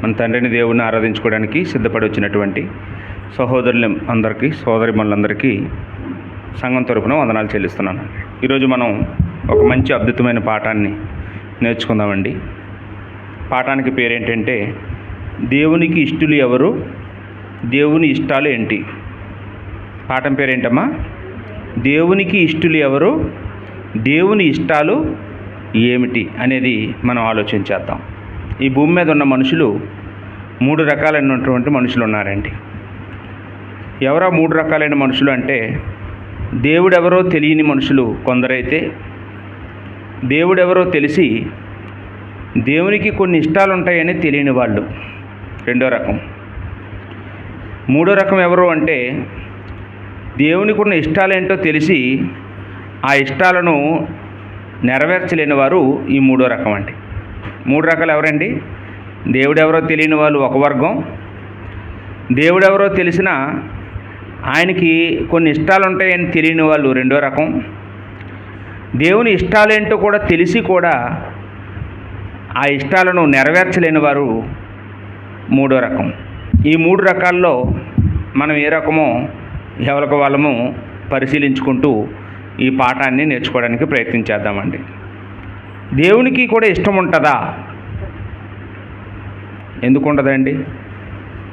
మన తండ్రిని దేవుడిని ఆరాధించుకోవడానికి సిద్ధపడి వచ్చినటువంటి సహోదరులు అందరికీ సోదరిమణులందరికీ సంఘం తరపున వందనాలు చెల్లిస్తున్నాను. ఈరోజు మనం ఒక మంచి అద్భుతమైన పాఠాన్ని నేర్చుకుందామండి. పాఠానికి పేరేంటంటే దేవునికి ఇష్టలు ఎవరు, దేవుని ఇష్టాలు ఏంటి. పాఠం పేరేంటమ్మా? దేవునికి ఇష్టలు ఎవరు, దేవుని ఇష్టాలు ఏమిటి అనేది మనం ఆలోచించేద్దాం. ఈ భూమి మీద ఉన్న మనుషులు 3 రకాలైనటువంటి మనుషులు ఉన్నారండి. ఎవరా 3 రకాలైన మనుషులు అంటే, దేవుడెవరో తెలియని మనుషులు కొందరైతే, దేవుడెవరో తెలిసి దేవునికి కొన్ని ఇష్టాలు ఉంటాయని తెలియని వాళ్ళు రెండో రకం. మూడో రకం ఎవరు అంటే, దేవునికి ఉన్న ఇష్టాలేంటో తెలిసి ఆ ఇష్టాలను నెరవేర్చలేని వారు ఈ మూడో రకం అండి. 3 రకాలు ఎవరండి? దేవుడెవరో తెలియని వాళ్ళు ఒక వర్గం, దేవుడెవరో తెలిసినా ఆయనకి కొన్ని ఇష్టాలు ఉంటాయని తెలియని వాళ్ళు రెండో రకం, దేవుని ఇష్టాలేంటో కూడా తెలిసి కూడా ఆ ఇష్టాలను నెరవేర్చలేని వారు మూడో రకం. ఈ 3 రకాల్లో మనం ఏ రకమో ఎవరికి వాళ్ళము పరిశీలించుకుంటూ ఈ పాఠాన్ని నేర్చుకోవడానికి ప్రయత్నించేద్దామండి. దేవునికి కూడా ఇష్టం ఉంటుందా? ఎందుకు ఉండదండి?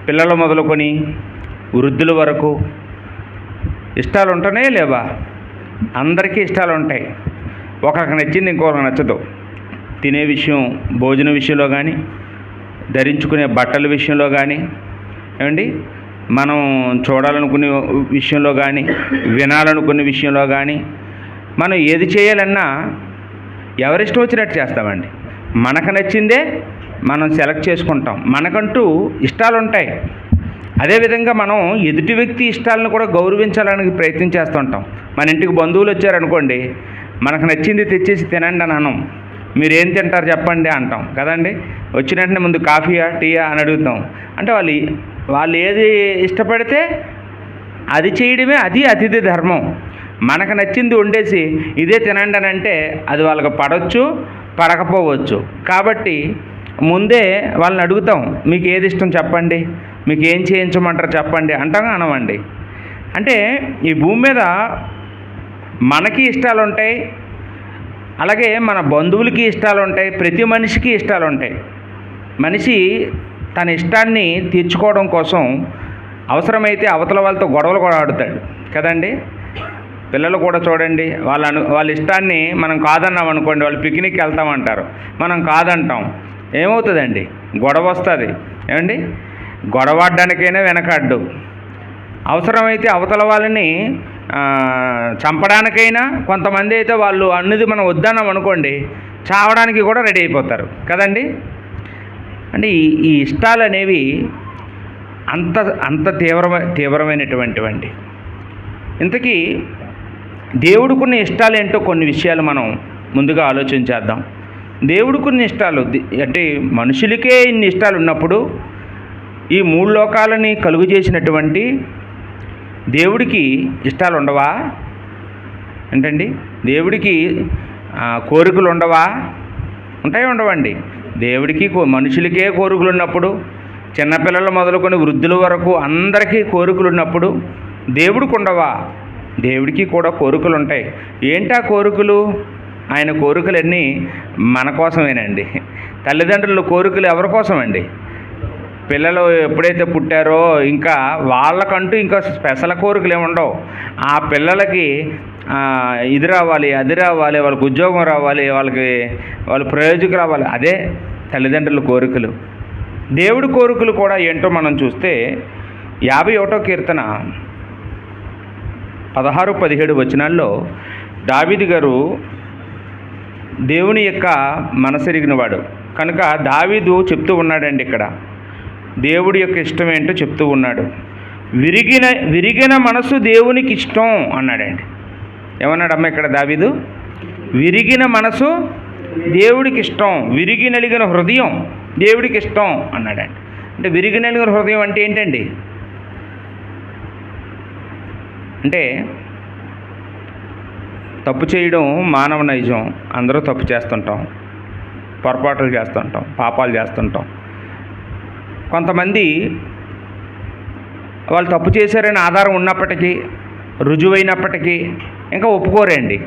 పిల్లలు మొదలుకొని వృద్ధుల వరకు ఇష్టాలు ఉంటనే లేవా? అందరికీ ఇష్టాలు ఉంటాయి. ఒకరికి నచ్చింది ఇంకొకరికి నచ్చదు. తినే విషయం, భోజన విషయంలో కానీ, ధరించుకునే బట్టల విషయంలో కానీ, ఏమండి, మనం చూడాలనుకునే విషయంలో కానీ, వినాలనుకునే విషయంలో కానీ, మనం ఏది చేయాలన్నా ఎవరిష్టం వచ్చినట్టు చేస్తామండి. మనకు నచ్చిందే మనం సెలెక్ట్ చేసుకుంటాం. మనకంటూ ఇష్టాలు ఉంటాయి. అదేవిధంగా మనం ఎదుటి వ్యక్తి ఇష్టాలను కూడా గౌరవించాలని ప్రయత్నం చేస్తుంటాం. మన ఇంటికి బంధువులు వచ్చారనుకోండి, మనకు నచ్చింది తెచ్చేసి తినండి అని అనం. మీరేం తింటారు చెప్పండి అంటాం కదండి. వచ్చిన వెంటనే ముందు కాఫీయా టీయా అని అడుగుతాం. అంటే వాళ్ళు ఏది ఇష్టపడితే అది చేయడమే అది అతిథి ధర్మం. మనకు నచ్చింది వండేసి ఇదే తినండి అని అంటే అది వాళ్ళకి పడవచ్చు, పడకపోవచ్చు. కాబట్టి ముందే వాళ్ళని అడుగుతాం, మీకు ఏది ఇష్టం చెప్పండి, మీకు ఏం చేయించమంటారు చెప్పండి అంటాం అనమండి. అంటే ఈ భూమి మీద మనకి ఇష్టాలు ఉంటాయి, అలాగే మన బంధువులకి ఇష్టాలు ఉంటాయి, ప్రతి మనిషికి ఇష్టాలు ఉంటాయి. మనిషి తన ఇష్టాన్ని తీర్చుకోవడం కోసం అవసరమైతే అవతల వాళ్ళతో గొడవలు కూడా ఆడుతాడు కదండి. పిల్లలు కూడా చూడండి, వాళ్ళ ఇష్టాన్ని మనం కాదన్నాం అనుకోండి, వాళ్ళు పిక్నిక్కి వెళ్తామంటారు, మనం కాదంటాం, ఏమవుతుందండి? గొడవ వస్తుంది. ఏమండి, గొడవాడడానికైనా వెనకాడ్డు. అవసరమైతే అవతల వాళ్ళని చంపడానికైనా, కొంతమంది అయితే వాళ్ళు అన్నది మనం వద్దన్నాం అనుకోండి, చావడానికి కూడా రెడీ అయిపోతారు కదండి. అంటే ఈ ఇష్టాలు అనేవి అంత తీవ్రమైనటువంటివండి. ఇంతకీ దేవుడికున్న ఇష్టాలు ఏంటో కొన్ని విషయాలు మనం ముందుగా ఆలోచించేద్దాం. దేవుడికున్న ఇష్టాలు అంటే మనుషులకే ఇన్ని ఇష్టాలు ఉన్నప్పుడు ఈ 3 లోకాలని కలుగు చేసినటువంటి దేవుడికి ఇష్టాలు ఉండవా? ఏంటండి, దేవుడికి కోరికలు ఉండవా? ఉంటాయి, ఉండవండి. దేవుడికి మనుషులకే కోరికలు ఉన్నప్పుడు, చిన్నపిల్లలు మొదలుకొని వృద్ధుల వరకు అందరికీ కోరికలు ఉన్నప్పుడు దేవుడికి ఉండవా? దేవుడికి కూడా కోరికలు ఉంటాయి. ఏంటా కోరికలు? ఆయన కోరికలన్నీ మన కోసమేనండి. తల్లిదండ్రుల కోరికలు ఎవరి కోసమండి? పిల్లలు ఎప్పుడైతే పుట్టారో ఇంకా వాళ్ళకంటూ ఇంకా స్పెషల్ కోరికలు ఏమి ఉండవు. ఆ పిల్లలకి ఇది రావాలి, అది రావాలి, వాళ్ళకి ఉద్యోగం రావాలి, వాళ్ళ ప్రయోజకులు రావాలి, అదే తల్లిదండ్రుల కోరికలు. దేవుడి కోరికలు కూడా ఏంటో మనం చూస్తే 51వ కీర్తన 16-17 వచనాల్లో దావీదు గారు దేవుని యొక్క మనసెరిగినవాడు కనుక దావీదు చెప్తూ ఉన్నాడండి. ఇక్కడ దేవుడి యొక్క ఇష్టం ఏంటో చెప్తూ ఉన్నాడు. విరిగిన మనసు దేవునికి ఇష్టం అన్నాడండి. ఏమన్నాడమ్మ ఇక్కడ దావీదు? విరిగిన మనసు దేవుడికి ఇష్టం, విరిగి నలిగిన హృదయం దేవుడికి ఇష్టం అన్నాడండి. అంటే విరిగి నలిగిన హృదయం అంటే ఏంటండి? అంటే తప్పు చేయడం మానవ నైజం. అందరూ తప్పు చేస్తుంటాం, పొరపాట్లు చేస్తుంటాం, పాపాలు చేస్తుంటాం. కొంతమంది వాళ్ళు తప్పు చేశారని ఆధారం ఉన్నప్పటికీ, రుజువైనప్పటికీ ఇంకా ఒప్పుకోరండి.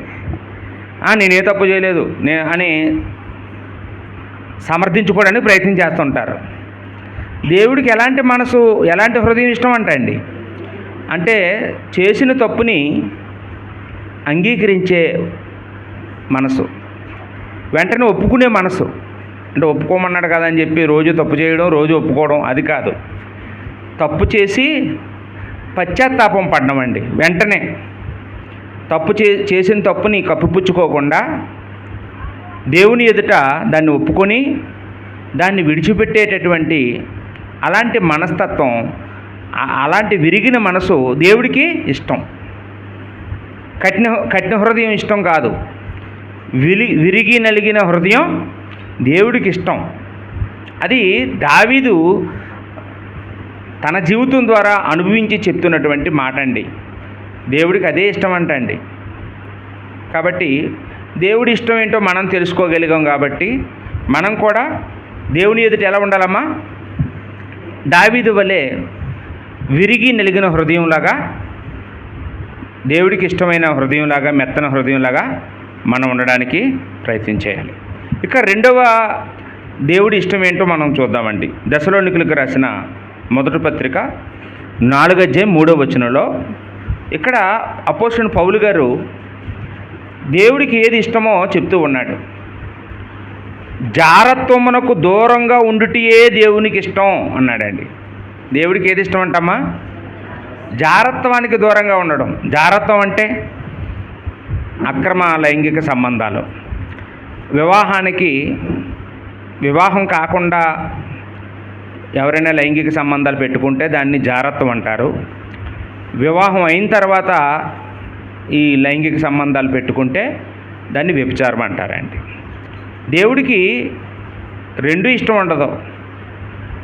నేనే తప్పు చేయలేదు అని సమర్థించుకోవడానికి ప్రయత్నం చేస్తుంటారు. దేవుడికి ఎలాంటి మనసు, ఎలాంటి హృదయం ఇష్టం అంటే చేసిన తప్పుని అంగీకరించే మనసు, వెంటనే ఒప్పుకునే మనసు. అంటే ఒప్పుకోమన్నాడు కదా అని చెప్పి రోజు తప్పు చేయడం, రోజు ఒప్పుకోవడం అది కాదు. తప్పు చేసి పశ్చాత్తాపం పడడం అండి. వెంటనే తప్పు చేసిన తప్పుని కప్పిపుచ్చుకోకుండా దేవుని ఎదుట దాన్ని ఒప్పుకొని దాన్ని విడిచిపెట్టేటటువంటి అలాంటి మనస్తత్వం, అలాంటి విరిగిన మనసు దేవుడికి ఇష్టం. కఠిన హృదయం ఇష్టం కాదు. విరిగి నలిగిన హృదయం దేవుడికి ఇష్టం. అది దావీదు తన జీవితం ద్వారా అనుభవించి చెప్తున్నటువంటి మాట అండి. దేవుడికి అదే ఇష్టం అంటండి. కాబట్టి దేవుడి ఇష్టం ఏంటో మనం తెలుసుకోగలిగాం. కాబట్టి మనం కూడా దేవుని ఎదుట ఎలా ఉండాలమ్మా? దావీదు వలె విరిగి నలిగిన హృదయంలాగా, దేవుడికి ఇష్టమైన హృదయంలాగా, మెత్తన హృదయంలాగా మనం ఉండడానికి ప్రయత్నం చేయాలి. ఇక రెండవ దేవుడి ఇష్టం ఏంటో మనం చూద్దామండి. దశలోనికులకు రాసిన మొదటి పత్రిక 4:3 ఇక్కడ అపోస్తలుడైన పౌలు గారు దేవుడికి ఏది ఇష్టమో చెప్తూ ఉన్నాడు. జారత్వమునకు దూరంగా ఉండుటయే దేవునికి ఇష్టం అన్నాడండి. దేవుడికి ఏది ఇష్టం అంటమ్మా? జారత్వానికి దూరంగా ఉండడం. జారత్వం అంటే అక్రమ లైంగిక సంబంధాలు. వివాహం కాకుండా ఎవరైనా లైంగిక సంబంధాలు పెట్టుకుంటే దాన్ని జారత్వం అంటారు. వివాహం అయిన తర్వాత ఈ లైంగిక సంబంధాలు పెట్టుకుంటే దాన్ని వ్యభిచారం అంటారండి. దేవుడికి రెండు ఇష్టం ఉండదు.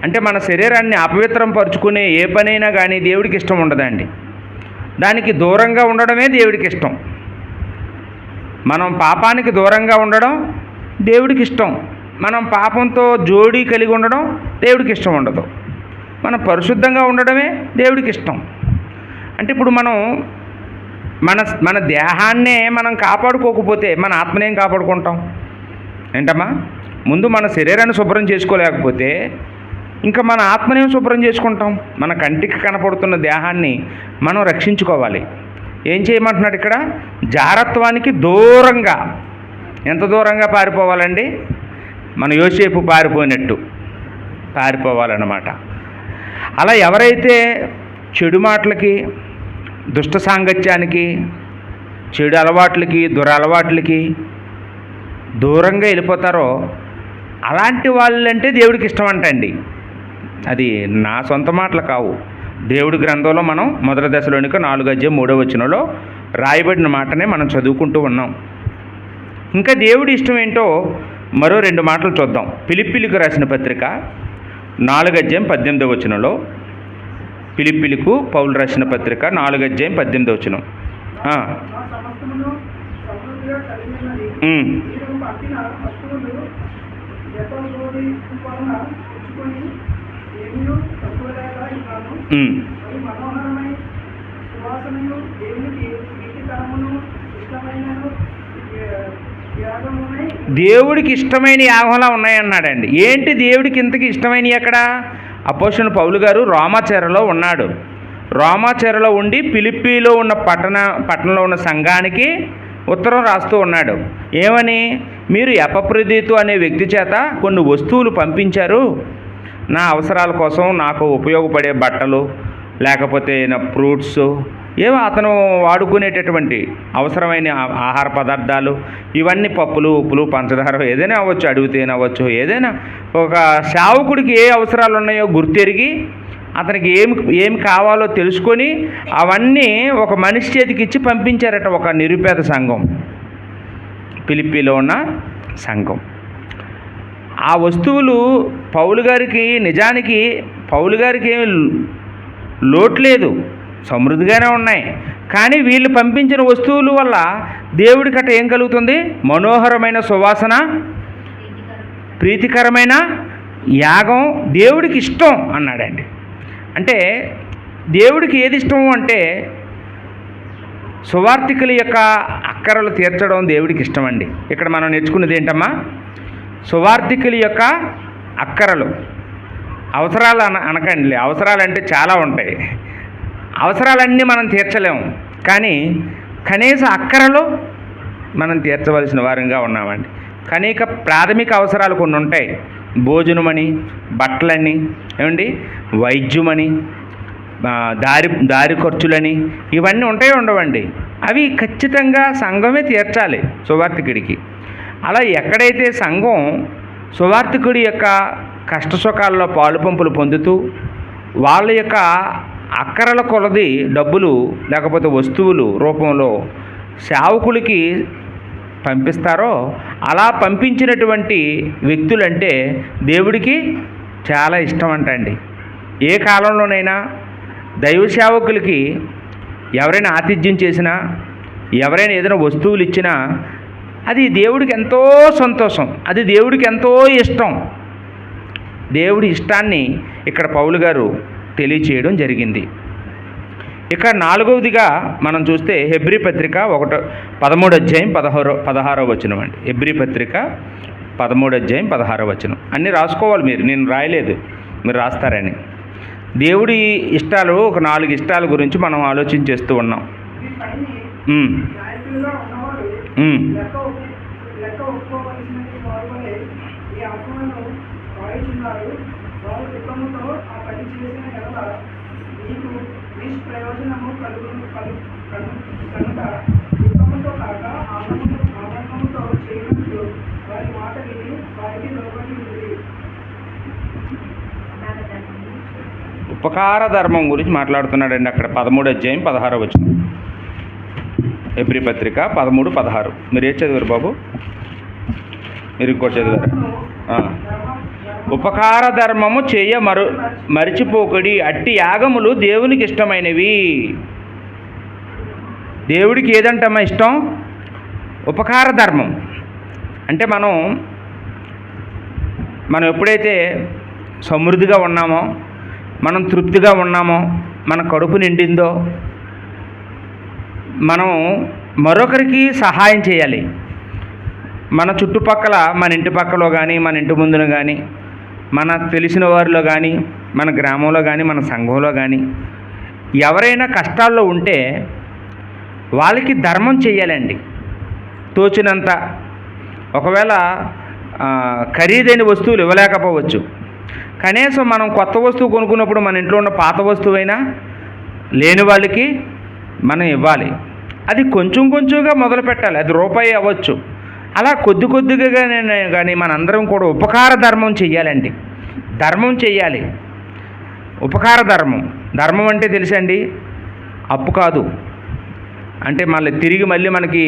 అంటే మన శరీరాన్ని అపవిత్రం పరుచుకునే ఏ పనైనా కానీ దేవుడికి ఇష్టం ఉండదండి. దానికి దూరంగా ఉండడమే దేవుడికి ఇష్టం. మనం పాపానికి దూరంగా ఉండడం దేవుడికి ఇష్టం. మనం పాపంతో జోడీ కలిగి ఉండడం దేవుడికి ఇష్టం ఉండదు. మనం పరిశుద్ధంగా ఉండడమే దేవుడికి ఇష్టం. అంటే ఇప్పుడు మనం మన దేహాన్నే మనం కాపాడుకోకపోతే మన ఆత్మనేం కాపాడుకుంటాం ఏంటమ్మా? ముందు మన శరీరాన్ని శుభ్రం చేసుకోలేకపోతే ఇంకా మన ఆత్మనేం శుభ్రం చేసుకుంటాం? మన కంటికి కనపడుతున్న దేహాన్ని మనం రక్షించుకోవాలి. ఏం చేయమంటున్నాడు ఇక్కడ? జారత్వానికి దూరంగా. ఎంత దూరంగా పారిపోవాలండి? మన యోసేపు పారిపోయినట్టు పారిపోవాలన్నమాట. అలా ఎవరైతే చెడు మాటలకి, దుష్ట సాంగత్యానికి, చెడు అలవాట్లకి, దురలవాట్లకి దూరంగా వెళ్ళిపోతారో అలాంటి వాళ్ళంటే దేవుడికి ఇష్టం అంటండి. అది నా సొంత మాటలు కావు. దేవుడి గ్రంథంలో మనం మొదటి దశలోనిక 4:3 రాయబడిన మాటనే మనం చదువుకుంటూ ఉన్నాం. ఇంకా దేవుడి ఇష్టం ఏంటో మరో 2 మాటలు చూద్దాం. ఫిలిప్పీలకు రాసిన పత్రిక 4:18 ఫిలిప్పీలకు పౌలు రాసిన పత్రిక 4:18 దేవుడికి ఇష్టమైన యాగంలా ఉన్నాయన్నాడండి. ఏంటి దేవుడికి ఇంతకి ఇష్టమైనవి? అక్కడ అపోస్తలుడైన పౌలు గారు రోమాచెరలో ఉన్నాడు. రోమాచెరలో ఉండి ఫిలిప్పీలో ఉన్న పట్టణంలో ఉన్న సంఘానికి ఉత్తరం రాస్తూ ఉన్నాడు. ఏమని? మీరు ఎపఫ్రోదితు అనే వ్యక్తి చేత కొన్ని వస్తువులు పంపించారు. నా అవసరాల కోసం, నాకు ఉపయోగపడే బట్టలు, లేకపోతే నా ఫ్రూట్స్, ఏవో అతను వాడుకునేటటువంటి అవసరమైన ఆహార పదార్థాలు, ఇవన్నీ పప్పులు, ఉప్పులు, పంచదార, ఏదైనా అవ్వచ్చు, అడిగితేనవచ్చు. ఏదైనా ఒక సేవకుడికి ఏ అవసరాలు ఉన్నాయో గుర్తెరిగి అతనికి ఏమి కావాలో తెలుసుకొని అవన్నీ ఒక మనిషి చేతికి ఇచ్చి పంపించారట. ఒక నిరుపేద సంఘం, ఫిలిప్పీలో ఉన్న సంఘం. ఆ వస్తువులు పౌలు గారికి, నిజానికి పౌలు గారికి ఏమి లోటు లేదు, సమృద్ధిగానే ఉన్నాయి. కానీ వీళ్ళు పంపించిన వస్తువుల వల్ల దేవుడికట ఏం కలుగుతుంది? మనోహరమైన సువాసన, ప్రీతికరమైన యాగం దేవుడికి ఇష్టం అన్నాడండి. అంటే దేవుడికి ఏది ఇష్టం అంటే సువార్థికుల యొక్క అక్కరలు తీర్చడం దేవుడికి ఇష్టం అండి. ఇక్కడ మనం నేర్చుకున్నది ఏంటమ్మా? సువార్థికుల యొక్క అక్కరలు, అవసరాలు అనకండి. అవసరాలు అంటే చాలా ఉంటాయి. అవసరాలన్నీ మనం తీర్చలేము, కానీ కనీస అక్కరలు మనం తీర్చవలసిన వారంగా ఉన్నామండి. కనీక ప్రాథమిక అవసరాలు కొన్ని ఉంటాయి. భోజనమని, బట్టలని, ఏమండి, వైద్యమని, దారి ఖర్చులని, ఇవన్నీ ఉంటాయి ఉండవండి. అవి ఖచ్చితంగా సంఘమే తీర్చాలి సువార్థికుడికి. అలా ఎక్కడైతే సంఘం సువార్థికుడి యొక్క కష్టసుఖాల్లో పాలుపంపులు పొందుతూ వాళ్ళ యొక్క అక్కరల కొలది డబ్బులు లేకపోతే వస్తువులు రూపంలో సేవకులకి పంపిస్తారో, అలా పంపించినటువంటి వ్యక్తులంటే దేవుడికి చాలా ఇష్టం అంటండి. ఏ కాలంలోనైనా దైవ సేవకులకి ఎవరైనా ఆతిథ్యం చేసినా, ఎవరైనా ఏదైనా వస్తువులు ఇచ్చినా అది దేవుడికి ఎంతో సంతోషం, అది దేవుడికి ఎంతో ఇష్టం. దేవుడి ఇష్టాన్ని ఇక్కడ పౌలు గారు తెలియచేయడం జరిగింది. ఇక 4వదిగా మనం చూస్తే హెబ్రీ పత్రిక 13వ అధ్యాయం 16వ వచనం అండి. హెబ్రీ పత్రిక 13వ అధ్యాయం 16వ వచనం. అన్నీ రాసుకోవాలి మీరు, నేను రాయలేదు, మీరు రాస్తారని. దేవుడి ఇష్టాలు ఒక 4 ఇష్టాల గురించి మనం ఆలోచన చేస్తూ ఉన్నాం. ఉపకార ధర్మం గురించి మాట్లాడుతున్నాడండి అక్కడ 13వ అధ్యాయం 16వ వచనం. హెబ్రీ పత్రిక 13:16. మీరు ఏం చదివారు బాబు? మీరు ఇంకోటి చదివారా? ఉపకార ధర్మము చేయ మరిచిపోకడి, అట్టి యాగములు దేవునికి ఇష్టమైనవి. దేవుడికి ఏదంటమ్మా ఇష్టం? ఉపకార ధర్మం. అంటే మనం ఎప్పుడైతే సమృద్ధిగా ఉన్నామో, మనం తృప్తిగా ఉన్నామో, మన కడుపు నిండిందో, మనం మరొకరికి సహాయం చేయాలి. మన చుట్టుపక్కల, మన ఇంటి పక్కలో కానీ, మన ఇంటి ముందున కానీ, మన తెలిసిన వారిలో కానీ, మన గ్రామంలో కానీ, మన సంఘంలో కానీ ఎవరైనా కష్టాల్లో ఉంటే వాళ్ళకి ధర్మం చేయాలండి తోచినంత. ఒకవేళ ఖరీదైన వస్తువులు ఇవ్వలేకపోవచ్చు, కనీసం మనం కొత్త వస్తువు కొనుక్కున్నప్పుడు మన ఇంట్లో ఉన్న పాత వస్తువైనా లేని వాళ్ళకి మనం ఇవ్వాలి. అది కొంచెం కొంచెంగా మొదలు పెట్టాలి. అది రూపాయి అవ్వచ్చు. అలా కొద్ది కొద్దిగా కానీ మనందరం కూడా ఉపకార ధర్మం చెయ్యాలండి. ధర్మం చెయ్యాలి. ఉపకార ధర్మం. ధర్మం అంటే తెలుసండి, అప్పు కాదు. అంటే తిరిగి మళ్ళీ మనకి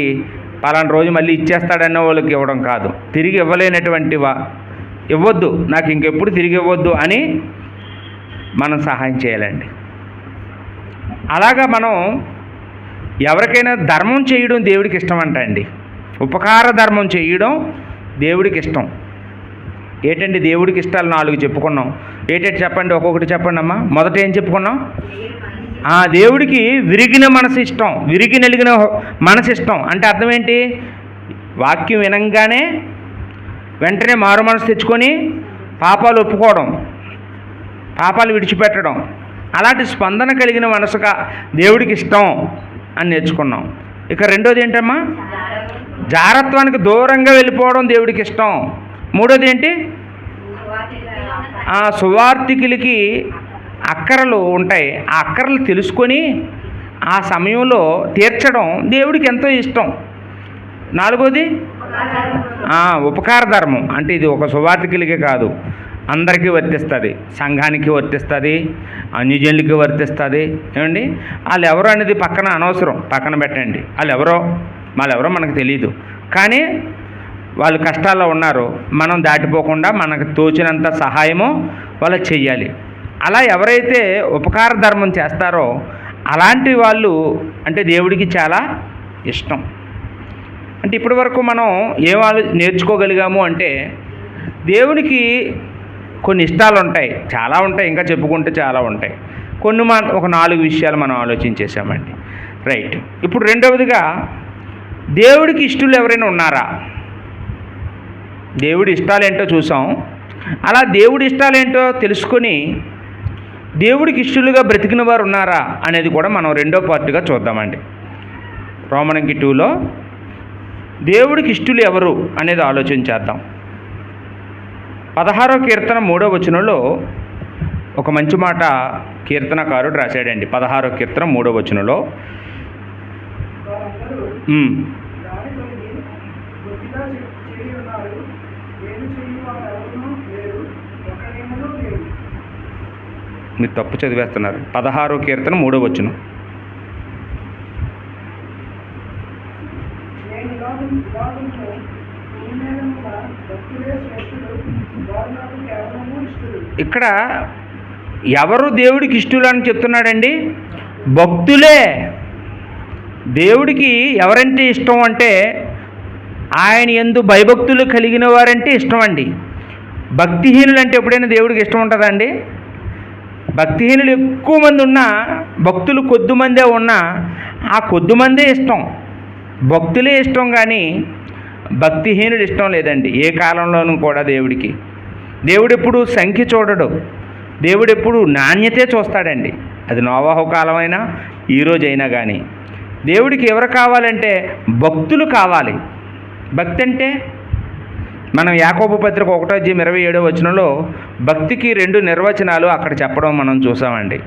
పలానా రోజు మళ్ళీ ఇచ్చేస్తాడన్న వాళ్ళకి ఇవ్వడం కాదు. తిరిగి ఇవ్వలేనటువంటి ఇవ్వద్దు, నాకు ఇంకెప్పుడు తిరిగి ఇవ్వద్దు అని మనం సహాయం చేయాలండి. అలాగా మనం ఎవరికైనా ధర్మం చేయడం దేవుడికి ఇష్టం అండి. ఉపకార ధర్మం చేయడం దేవుడికి ఇష్టం. ఏంటండి దేవుడికి ఇష్టాలు 4 చెప్పుకున్నాం. ఏంటంటే చెప్పండి, ఒక్కొక్కటి చెప్పండి అమ్మా. మొదట ఏం చెప్పుకున్నాం? దేవుడికి విరిగిన మనసు ఇష్టం, విరిగి నలిగిన మనసు ఇష్టం. అంటే అర్థం ఏంటి? వాక్యం వినంగానే వెంటనే మారు మనసు తెచ్చుకొని పాపాలు ఒప్పుకోవడం, పాపాలు విడిచిపెట్టడం, అలాంటి స్పందన కలిగిన మనసుగా దేవుడికి ఇష్టం అని నేర్చుకున్నాం. ఇక రెండోది ఏంటమ్మా? జారత్వానికి దూరంగా వెళ్ళిపోవడం దేవుడికి ఇష్టం. మూడోది ఏంటి? సువార్థికులకి అక్కరలు ఉంటాయి, ఆ అక్కరలు తెలుసుకొని ఆ సమయంలో తీర్చడం దేవుడికి ఎంతో ఇష్టం. నాలుగోది ఉపకార ధర్మం. అంటే ఇది ఒక సువార్థికులకే కాదు, అందరికీ వర్తిస్తుంది. సంఘానికి వర్తిస్తుంది, అన్యజనులకి వర్తిస్తుంది. ఏమండి, వాళ్ళు ఎవరో అనేది పక్కన అనవసరం, పక్కన పెట్టండి. వాళ్ళెవరో మనకు తెలియదు, కానీ వాళ్ళు కష్టాల్లో ఉన్నారు. మనం దాటిపోకుండా మనకు తోచినంత సహాయము వాళ్ళు చెయ్యాలి. అలా ఎవరైతే ఉపకార ధర్మం చేస్తారో అలాంటి వాళ్ళు అంటే దేవుడికి చాలా ఇష్టం. అంటే ఇప్పటి వరకు మనం నేర్చుకోగలిగాము అంటే దేవునికి కొన్ని ఇష్టాలు ఉంటాయి, చాలా ఉంటాయి, ఇంకా చెప్పుకుంటే చాలా ఉంటాయి. కొన్ని ఒక 4 విషయాలు మనం ఆలోచించేసామండి. రైట్. ఇప్పుడు రెండవదిగా దేవుడికి ఇష్టలు ఎవరైనా ఉన్నారా? దేవుడి ఇష్టాలేంటో చూసాం. అలా దేవుడి ఇష్టాలేంటో తెలుసుకొని దేవుడికి ఇష్టలుగా బ్రతికిన వారు ఉన్నారా అనేది కూడా మనం రెండో పార్ట్గా చూద్దామండి. రోమనంకి 2లో దేవుడికి ఇష్టలు ఎవరు అనేది ఆలోచించేద్దాం. 16వ కీర్తన 3వ వచనంలో ఒక మంచి మాట కీర్తనకారుడు రాశాడండి. 16వ కీర్తన 3వ వచనంలో మీరు తప్పు చదివేస్తున్నారు. 16వ కీర్తన 3వ వచనం. ఇక్కడ ఎవరు దేవుడికి ఇష్టలు అని చెప్తున్నాడండి? భక్తులే. దేవుడికి ఎవరంటే ఇష్టం అంటే ఆయన యందు భయభక్తులు కలిగిన వారంటే ఇష్టం అండి. భక్తిహీనులు అంటే ఎప్పుడైనా దేవుడికి ఇష్టం ఉంటుందా అండి? భక్తిహీనులు ఎక్కువ మంది ఉన్నా, భక్తులు కొద్దిమందే ఉన్నా ఆ కొద్దిమందే ఇష్టం. భక్తులే ఇష్టం, కానీ భక్తిహీనుడు ఇష్టం లేదండి ఏ కాలంలోనూ కూడా. దేవుడు ఎప్పుడు సంఖ్య చూడడు, దేవుడు ఎప్పుడు నాణ్యతే చూస్తాడండి. అది నోవాహు కాలమైనా ఈరోజైనా కానీ దేవుడికి ఎవరు కావాలంటే భక్తులు కావాలి. భక్తి అంటే మనం యాకోబు పత్రిక 1:27 వచనంలో భక్తికి 2 నిర్వచనాలు అక్కడ చెప్పడం మనం చూసామండి.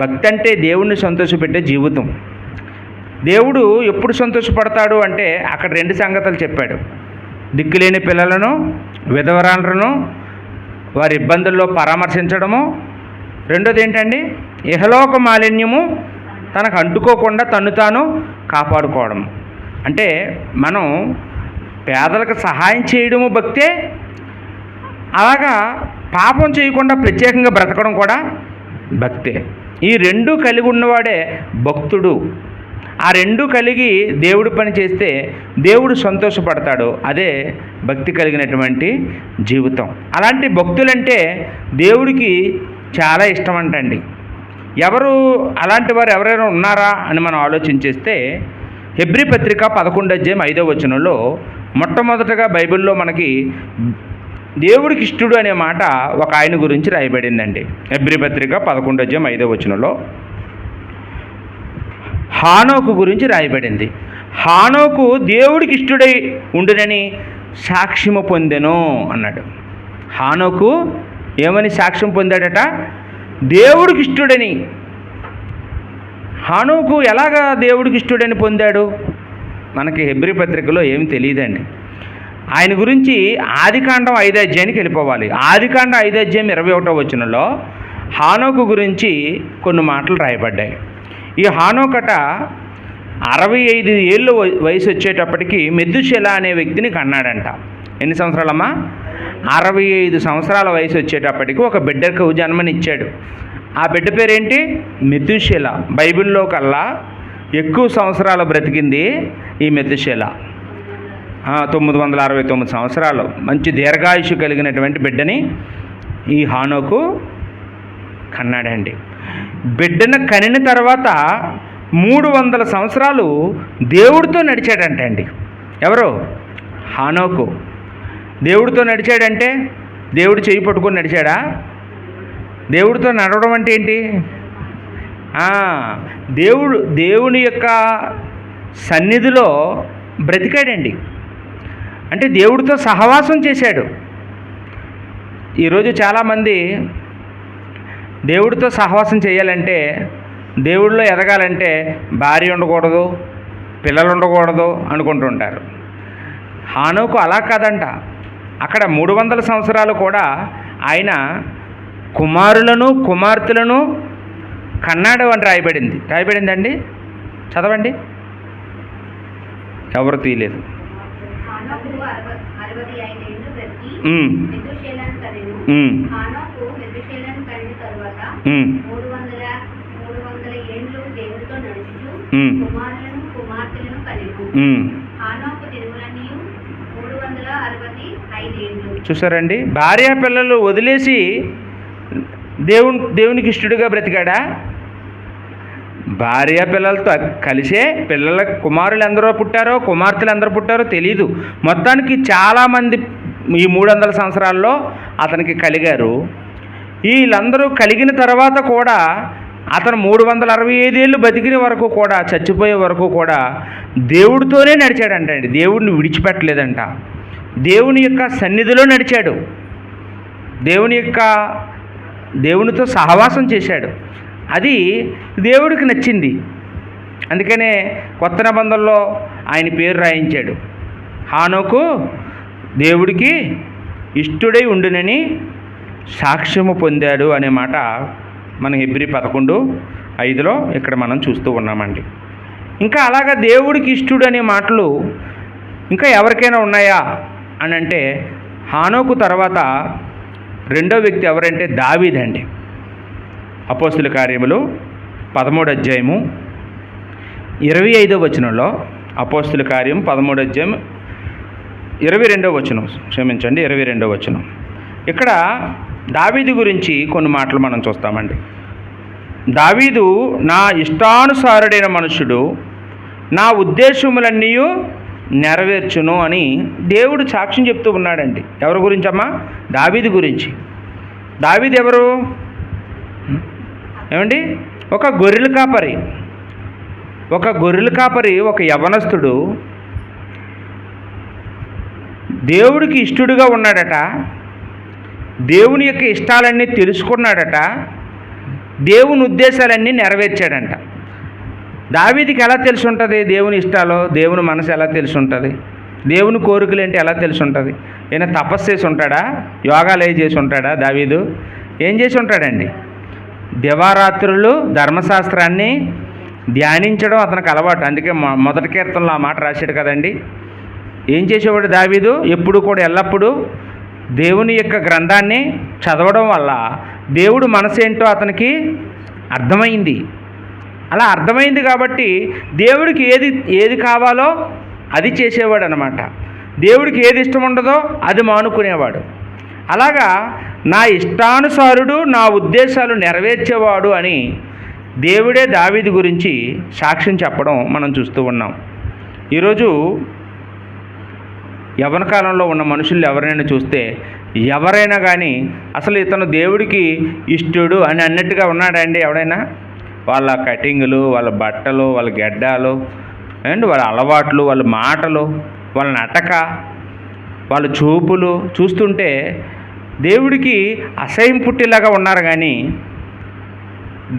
భక్తి అంటే దేవుణ్ణి సంతోషపెట్టే జీవితం. దేవుడు ఎప్పుడు సంతోషపడతాడు అంటే అక్కడ 2 సంగతులు చెప్పాడు. దిక్కులేని పిల్లలను, విధవరాలను వారి ఇబ్బందుల్లో పరామర్శించడము. రెండోది ఏంటండి? ఇహలోక మాలిన్యము తనకు అంటుకోకుండా తన్ను తాను కాపాడుకోవడం. అంటే మనం పేదలకు సహాయం చేయడము భక్తే, అలాగా పాపం చేయకుండా ప్రత్యేకంగా బ్రతకడం కూడా భక్తే. ఈ 2 కలిగి ఉన్నవాడే భక్తుడు. ఆ 2 కలిగి దేవుడి పని చేస్తే దేవుడు సంతోషపడతాడు. అదే భక్తి కలిగినటువంటి జీవితం. అలాంటి భక్తులంటే దేవుడికి చాలా ఇష్టం అంటండి. ఎవరు అలాంటి వారు ఎవరైనా ఉన్నారా అని మనం ఆలోచించేస్తే హెబ్రీ పత్రిక 11:5వ వచనంలో మొట్టమొదటగా బైబిల్లో మనకి దేవుడికి ఇష్టడు అనే మాట ఒక ఆయన గురించి రాయబడిందండి. హెబ్రీ పత్రిక 11:5వ వచనంలో హానోకు గురించి రాయబడింది. హానోకు దేవుడికి ఇష్టడై ఉండునని సాక్ష్యము పొందెను అన్నాడు. హానోకు ఏమని సాక్ష్యం పొందాడట? దేవుడికి ఇష్టడని. హానోకు ఎలాగా దేవుడికి ఇష్టడని పొందాడు? మనకి హెబ్రీ పత్రికలో ఏమి తెలియదండి. ఆయన గురించి ఆదికాండం 5వ అధ్యాయానికి వెళ్ళిపోవాలి. ఆదికాండం 5వ అధ్యాయం 21వ వచనంలో హానోకు గురించి కొన్ని మాటలు రాయబడ్డాయి. ఈ హానోకట 65 ఏళ్ళు వయసు వచ్చేటప్పటికి మెతుషెల అనే వ్యక్తిని కన్నాడంట. ఎన్ని సంవత్సరాలమ్మా? 65 సంవత్సరాల వయసు వచ్చేటప్పటికి ఒక బిడ్డకు జన్మనిచ్చాడు. ఆ బిడ్డ పేరేంటి? మెతుషెల. బైబిల్లో కల్లా ఎక్కువ సంవత్సరాలు బ్రతికింది ఈ మెతుషెల. 969 సంవత్సరాలు. మంచి దీర్ఘాయుషు కలిగినటువంటి బిడ్డని ఈ హానోకు కన్నాడండి. బిడ్డను కనిన తర్వాత 300 సంవత్సరాలు దేవుడితో నడిచాడంటండి. ఎవరు? హానోకు. దేవుడితో నడిచాడంటే దేవుడు చేయి పట్టుకొని నడిచాడా? దేవుడితో నడవడం అంటే ఏంటి? దేవుని యొక్క సన్నిధిలో బ్రతికాడండి. అంటే దేవుడితో సహవాసం చేశాడు. ఈరోజు చాలామంది దేవుడితో సహవాసం చేయాలంటే, దేవుడిలో ఎదగాలంటే భార్య ఉండకూడదు, పిల్లలు ఉండకూడదు అనుకుంటుంటారు. హానోకు అలా కాదంట. అక్కడ 300 సంవత్సరాలు కూడా ఆయన కుమారులను కుమార్తెలను కన్నాడు అని రాయబడిందండి. చదవండి. ఎవరు తీయలేదు. చూసారండి, భార్య పిల్లలు వదిలేసి దేవునికి ఇష్టడుగా బ్రతికాడా? భార్య పిల్లలతో కలిసే పిల్లల కుమారులు ఎందరో పుట్టారో కుమార్తెలు ఎందరో పుట్టారో తెలీదు. మొత్తానికి చాలామంది ఈ 300 సంవత్సరాల్లో అతనికి కలిగారు. వీళ్ళందరూ కలిగిన తర్వాత కూడా అతను 365 ఏళ్ళు బతికిన వరకు కూడా, చచ్చిపోయే వరకు కూడా దేవుడితోనే నడిచాడంట అండి. దేవుడిని విడిచిపెట్టలేదంట. దేవుని యొక్క సన్నిధిలో నడిచాడు. దేవునితో సహవాసం చేశాడు. అది దేవుడికి నచ్చింది. అందుకనే కొత్త నిబంధనలో ఆయన పేరు రాయించాడు. హానోకు దేవుడికి ఇష్టుడై ఉండునని సాక్ష్యము పొందాడు అనే మాట మన హెబ్రీ 11:5లో ఇక్కడ మనం చూస్తూ ఉన్నామండి. ఇంకా అలాగా దేవుడికి ఇష్టుడు అనే మాటలు ఇంకా ఎవరికైనా ఉన్నాయా అని అంటే, హానోకు తర్వాత రెండో వ్యక్తి ఎవరంటే దావీదు అండి. అపోస్తుల కార్యములు 13వ అధ్యాయము 25వ వచనంలో, అపోస్తుల కార్యం 13వ అధ్యాయం 22వ వచనం, క్షమించండి 22వ వచనం. ఇక్కడ దావీదు గురించి కొన్ని మాటలు మనం చూస్తామండి. దావీదు నా ఇష్టానుసారుడైన మనుషుడు, నా ఉద్దేశములన్నీ నెరవేర్చును అని దేవుడు సాక్ష్యం చెప్తూ ఉన్నాడండి. ఎవరి గురించమ్మా? దావీదు గురించి. దావీదు ఎవరు? ఏమండి? ఒక గొర్రెల కాపరి, ఒక యవ్వనస్తుడు దేవుడికి ఇష్టడుగా ఉన్నాడట. దేవుని యొక్క ఇష్టాలన్నీ తెలుసుకున్నాడట. దేవుని ఉద్దేశాలన్నీ నెరవేర్చాడంట. దావీదుకి ఎలా తెలిసి ఉంటుంది దేవుని ఇష్టాలో? దేవుని మనసు ఎలా తెలిసి ఉంటుంది? దేవుని కోరికలు ఏంటి ఎలా తెలిసి ఉంటుంది? ఈయన తపస్సు చేసి ఉంటాడా? యోగాలు చేసి ఉంటాడా? దావీదు ఏం చేసి ఉంటాడండి? దివారాత్రులు ధర్మశాస్త్రాన్ని ధ్యానించడం అతనికి అలవాటు. అందుకే మొదటి కీర్తనలో ఆ మాట రాశాడు కదండి. ఏం చేసేవాడు దావీదు? ఎప్పుడు కూడా ఎల్లప్పుడూ దేవుని యొక్క గ్రంథాన్ని చదవడం వల్ల దేవుడు మనసు ఏంటో అతనికి అర్థమైంది. అలా అర్థమైంది కాబట్టి దేవుడికి ఏది కావాలో అది చేసేవాడు అనమాట. దేవుడికి ఏది ఇష్టం ఉండదో అది మానుకునేవాడు. అలాగా నా ఇష్టానుసారుడు, నా ఉద్దేశాలు నెరవేర్చేవాడు అని దేవుడే దావీదు గురించి సాక్ష్యం చెప్పడం మనం చూస్తూ ఉన్నాం. ఈరోజు యవ్వన కాలంలో ఉన్న మనుషులు ఎవరైనా చూస్తే, ఎవరైనా కానీ అసలు ఇతను దేవుడికి ఇష్టడు అని అన్నట్టుగా ఉన్నాడండి ఎవడైనా? వాళ్ళ కటింగులు, వాళ్ళ బట్టలు, వాళ్ళ గెడ్డాలు అండ్ వాళ్ళ అలవాట్లు, వాళ్ళ మాటలు, వాళ్ళ నటక, వాళ్ళ చూపులు చూస్తుంటే దేవుడికి అసహ్యం పుట్టేలాగా ఉన్నారు. కానీ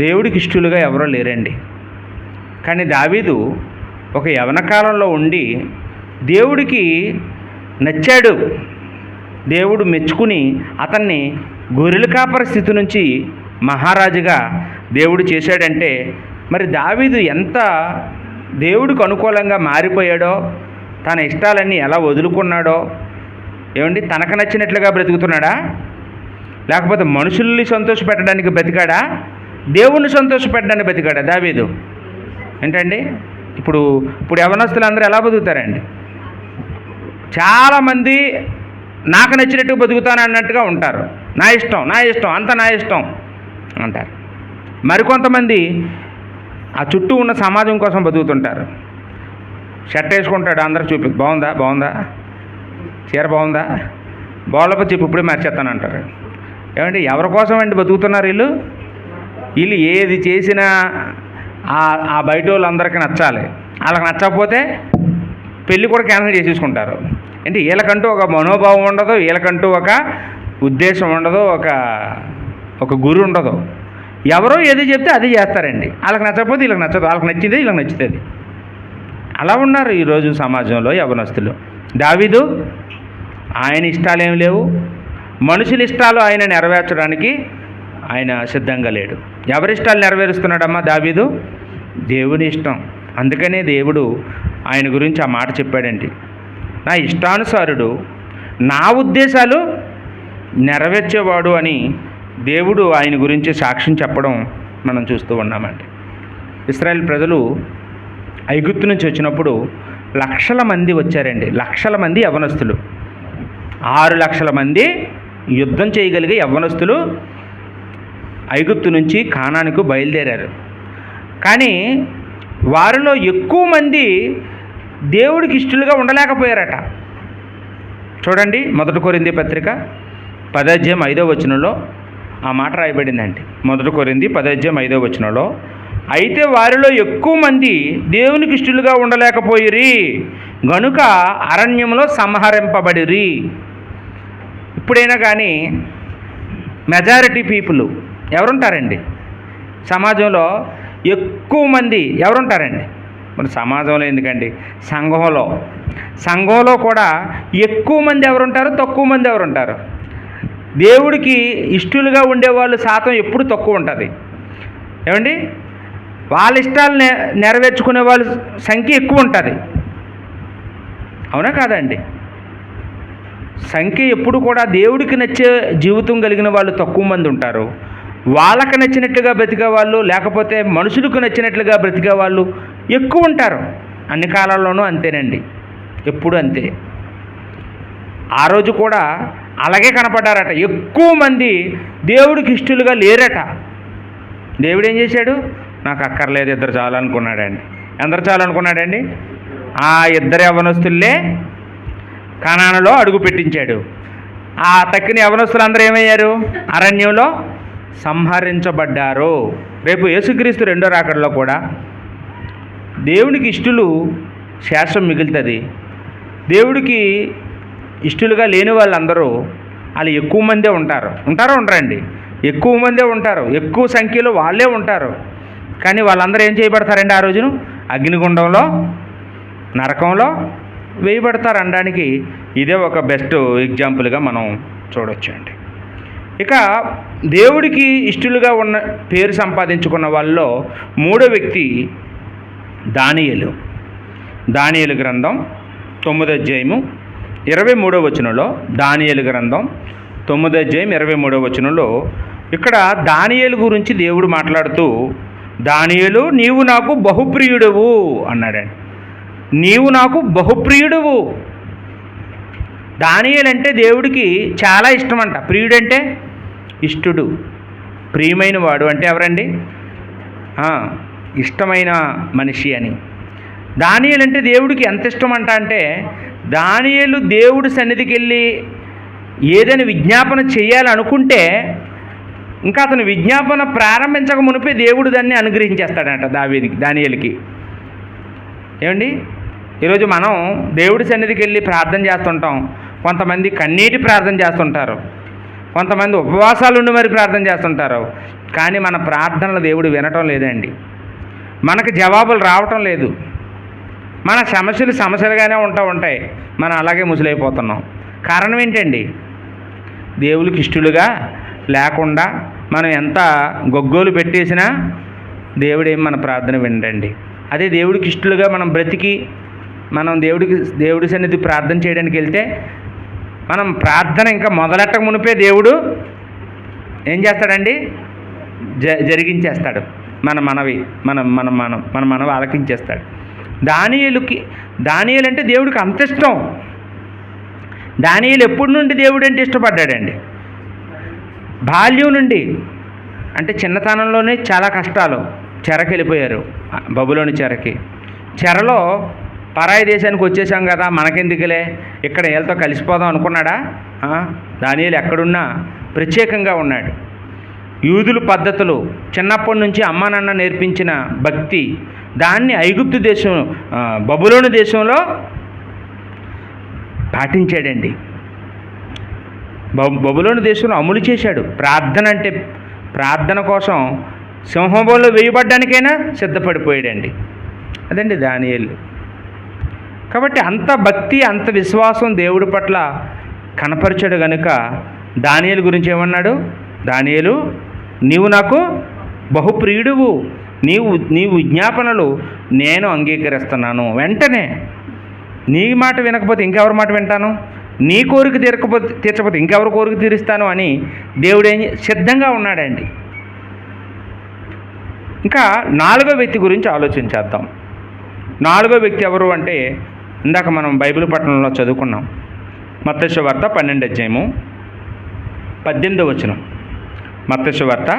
దేవుడికి ఇష్టలుగా ఎవరో లేరండి. కానీ దావీదు ఒక యవ్వన కాలంలో ఉండి దేవుడికి నచ్చాడు. దేవుడు మెచ్చుకుని అతన్ని గొర్రెల కాపరి స్థితి నుంచి మహారాజుగా దేవుడు చేశాడంటే, మరి దావీదు ఎంత దేవుడికి అనుకూలంగా మారిపోయాడో, తన ఇష్టాలన్నీ ఎలా వదులుకున్నాడో. ఏమండి? తనకు నచ్చినట్లుగా బ్రతుకుతున్నాడా? లేకపోతే మనుషుల్ని సంతోషపెట్టడానికి బ్రతికాడా? దేవుణ్ణి సంతోషపెట్టడానికి బ్రతికాడా దావీదు? ఏంటండి? ఇప్పుడు యవనస్తులు అందరూ ఎలా బతుకుతారండి? చాలామంది నాకు నచ్చినట్టు బతుకుతాను అన్నట్టుగా ఉంటారు. నా ఇష్టం అంతా నా ఇష్టం అంటారు. మరికొంతమంది ఆ చుట్టూ ఉన్న సమాజం కోసం బతుకుతుంటారు. షర్ట్ వేసుకుంటాడు, అందరూ చూపి బాగుందా, చీర బాగుందా, బాగోలేకపోతే చెప్పు ఇప్పుడే మర్చేస్తాను అంటారు. ఏమంటే ఎవరి కోసం అండి బతుకుతున్నారు వీళ్ళు? ఏది చేసినా ఆ బయట వాళ్ళందరికీ నచ్చాలి. వాళ్ళకి నచ్చకపోతే పెళ్ళి కూడా క్యాన్సిల్ చేసేసుకుంటారు. అంటే వీళ్ళకంటూ ఒక మనోభావం ఉండదు, వీళ్ళకంటూ ఒక ఉద్దేశం ఉండదు, ఒక గురి ఉండదు. ఎవరో ఏది చెప్తే అది చేస్తారండి. వాళ్ళకి నచ్చకపోతే వీళ్ళకి నచ్చదు, వాళ్ళకి నచ్చింది వీళ్ళకి నచ్చుతుంది. అలా ఉన్నారు ఈరోజు సమాజంలో యవ్వనస్తులు. దావీదు ఆయన ఇష్టాలు ఏమి లేవు, మనుషుల ఇష్టాలు ఆయన నెరవేర్చడానికి ఆయన సిద్ధంగా లేడు. ఎవరి ఇష్టాలు నెరవేరుస్తున్నాడమ్మా దావీదు? దేవుని ఇష్టం. అందుకనే దేవుడు ఆయన గురించి ఆ మాట చెప్పాడండి. నా ఇష్టానుసారుడు, నా ఉద్దేశాలు నెరవేర్చేవాడు అని దేవుడు ఆయన గురించి సాక్ష్యం చెప్పడం మనం చూస్తూ ఉన్నామండి. ఇశ్రాయేల్ ప్రజలు ఐగుప్తు నుంచి వచ్చినప్పుడు లక్షల మంది వచ్చారండి. లక్షల మంది యవనస్తులు. 6,00,000 మంది యుద్ధం చేయగలిగే యవ్వనస్తులు ఐగుప్తు నుంచి కానానుకు బయలుదేరారు. కానీ వారిలో ఎక్కువ మంది దేవుడికి ఇష్టలుగా ఉండలేకపోయారట. చూడండి, 1 కొరింథీ పత్రిక 10:5 ఆ మాట రాయబడిందండి. 1 కొరింథీ 10:5 అయితే వారిలో ఎక్కువ మంది దేవునికి ఇష్టలుగా ఉండలేకపోయిరి గనుక అరణ్యంలో సంహరింపబడిరి. ఇప్పుడైనా కానీ మెజారిటీ పీపుల్ ఎవరుంటారండి సమాజంలో? ఎక్కువ మంది ఎవరుంటారండి? మరి సమాజంలో ఎందుకండి, సంఘంలో కూడా ఎక్కువ మంది ఎవరుంటారు, తక్కువ మంది ఎవరుంటారు? దేవుడికి ఇష్టలుగా ఉండేవాళ్ళు శాతం ఎప్పుడు తక్కువ ఉంటుంది. ఏమండి, వాళ్ళ ఇష్టాలు నెరవేర్చుకునే వాళ్ళ సంఖ్య ఎక్కువ ఉంటుంది. అవునా కాదండి? సంఖ్య ఎప్పుడు కూడా దేవుడికి నచ్చే జీవితం కలిగిన వాళ్ళు తక్కువ మంది ఉంటారు. వాళ్ళకి నచ్చినట్లుగా బ్రతికే వాళ్ళు, లేకపోతే మనుషులకు నచ్చినట్లుగా బ్రతికే వాళ్ళు ఎక్కువ ఉంటారు. అన్ని కాలాల్లోనూ అంతేనండి, ఎప్పుడు అంతే. ఆ రోజు కూడా అలాగే కనపడ్డారట. ఎక్కువ మంది దేవుడికి ఇష్టలుగా లేరట. దేవుడు ఏం చేశాడు? నాకు అక్కర్లేదు, 2 చాలు అనుకున్నాడండి. ఎందరు చాలు అనుకున్నాడండి? ఆ 2 యవ్వనస్తులే కానానులో అడుగు పెట్టించాడు. ఆ తక్కిన యవ్వనస్తులు అందరూ ఏమయ్యారు? అరణ్యంలో సంహరించబడ్డారు. రేపు యేసుక్రీస్తు 2వ రాకడలో కూడా దేవునికి ఇష్టలు శేషం మిగులుతుంది. దేవుడికి ఇష్టలుగా లేని వాళ్ళందరూ వాళ్ళు ఎక్కువ మందే ఉంటారండి. ఎక్కువ మందే ఉంటారు, ఎక్కువ సంఖ్యలో వాళ్ళే ఉంటారు. కానీ వాళ్ళందరూ ఏం చేయబడతారండి? ఆ రోజును అగ్నిగుండంలో, నరకంలో వేయబడతారు అనడానికి ఇదే ఒక బెస్ట్ ఎగ్జాంపుల్గా మనం చూడొచ్చండి. ఇక దేవుడికి ఇష్టలుగా ఉన్న పేరు సంపాదించుకున్న వాళ్ళలో 3వ వ్యక్తి దానియేలు గ్రంథం 9:23 దానియేలు గ్రంథం 9:23 ఇక్కడ దానియేలు గురించి దేవుడు మాట్లాడుతూ, దానియేలు నీవు నాకు బహుప్రియుడువు అన్నాడండి. నీవు నాకు బహుప్రియుడువు. దానియేలు అంటే దేవుడికి చాలా ఇష్టం అంట. ప్రియుడంటే ఇష్టుడు, ప్రియమైన వాడు అంటే ఎవరండి? ఇష్టమైన మనిషి అని. దానియేలు అంటే దేవుడికి ఎంత ఇష్టం అంట అంటే, దానియేలు దేవుడి సన్నిధికి వెళ్ళి ఏదైనా విజ్ఞాపన చేయాలనుకుంటే ఇంకా అతను విజ్ఞాపన ప్రారంభించక మునిపే దేవుడు దాన్ని అనుగ్రహించేస్తాడంట దానియేలుకి. ఏమండి, ఈరోజు మనం దేవుడి సన్నిధికి వెళ్ళి ప్రార్థన చేస్తుంటాం. కొంతమంది కన్నీటి ప్రార్థన చేస్తుంటారు, కొంతమంది ఉపవాసాలు ఉండి మరి ప్రార్థన చేస్తుంటారు. కానీ మన ప్రార్థనలు దేవుడు వినటం లేదండి. మనకు జవాబులు రావటం లేదు. మన సమస్యలుగానే ఉంటాయి. మనం అలాగే ముసలైపోతున్నాం. కారణం ఏంటండి? దేవుడికి ఇష్టలుగా లేకుండా మనం ఎంత గొగ్గోలు పెట్టేసినా దేవుడేం మన ప్రార్థన వినడండి. అదే దేవుడికి ఇష్టలుగా మనం బ్రతికి మనం దేవుడి సన్నిధి ప్రార్థన చేయడానికి వెళ్తే మనం ప్రార్థన ఇంకా మొదలెట్టక మునిపే దేవుడు ఏం చేస్తాడండి? జరిగించేస్తాడు. మన మనవి ఆలకించేస్తాడు. దానియేలు అంటే దేవుడికి అంత ఇష్టం. దానియేలు ఎప్పటి నుండి దేవుడు అంటే ఇష్టపడ్డాడండి? బాల్యం నుండి. అంటే చిన్నతనంలోనే చాలా కష్టాలు, చెరకి వెళ్ళిపోయారు, బబులోని చెరలో పరాయి దేశానికి వచ్చేసాం కదా, మనకెందుకులే, ఇక్కడ వీళ్ళతో కలిసిపోదాం అనుకున్నాడా? దానియేలు ఎక్కడున్నా ప్రత్యేకంగా ఉన్నాడు. యూదుల పద్ధతులు చిన్నప్పటి నుంచి అమ్మా నాన్న నేర్పించిన భక్తి, దాన్ని ఐగుప్తు దేశం, బబులోను దేశంలో పాటించాడండి. బబులోను దేశంలో అమలు చేశాడు. ప్రార్థన కోసం సింహంలో వేయబడ్డానికైనా సిద్ధపడిపోయాడండి. అదండి దానియేలు. కాబట్టి అంత భక్తి, అంత విశ్వాసం దేవుడి పట్ల కనపరిచాడు కనుక దానియేలు గురించి ఏమన్నాడు? దానియేలు నీవు నాకు బహుప్రియుడువు, నీ విజ్ఞాపనలు నేను అంగీకరిస్తున్నాను. వెంటనే నీ మాట వినకపోతే ఇంకెవరి మాట వింటాను? నీ కోరిక తీర్చకపోతే ఇంకెవరి కోరిక తీరుస్తాను అని దేవుడు సిద్ధంగా ఉన్నాడండి. ఇంకా 4వ వ్యక్తి గురించి ఆలోచించేద్దాం. 4వ వ్యక్తి ఎవరు అంటే, ఇందాక మనం బైబిల్ పట్టణంలో చదువుకున్నాం. మత్తయి సువార్త 12వ అధ్యాయము 18వ వచనం. మత్తయి సువార్త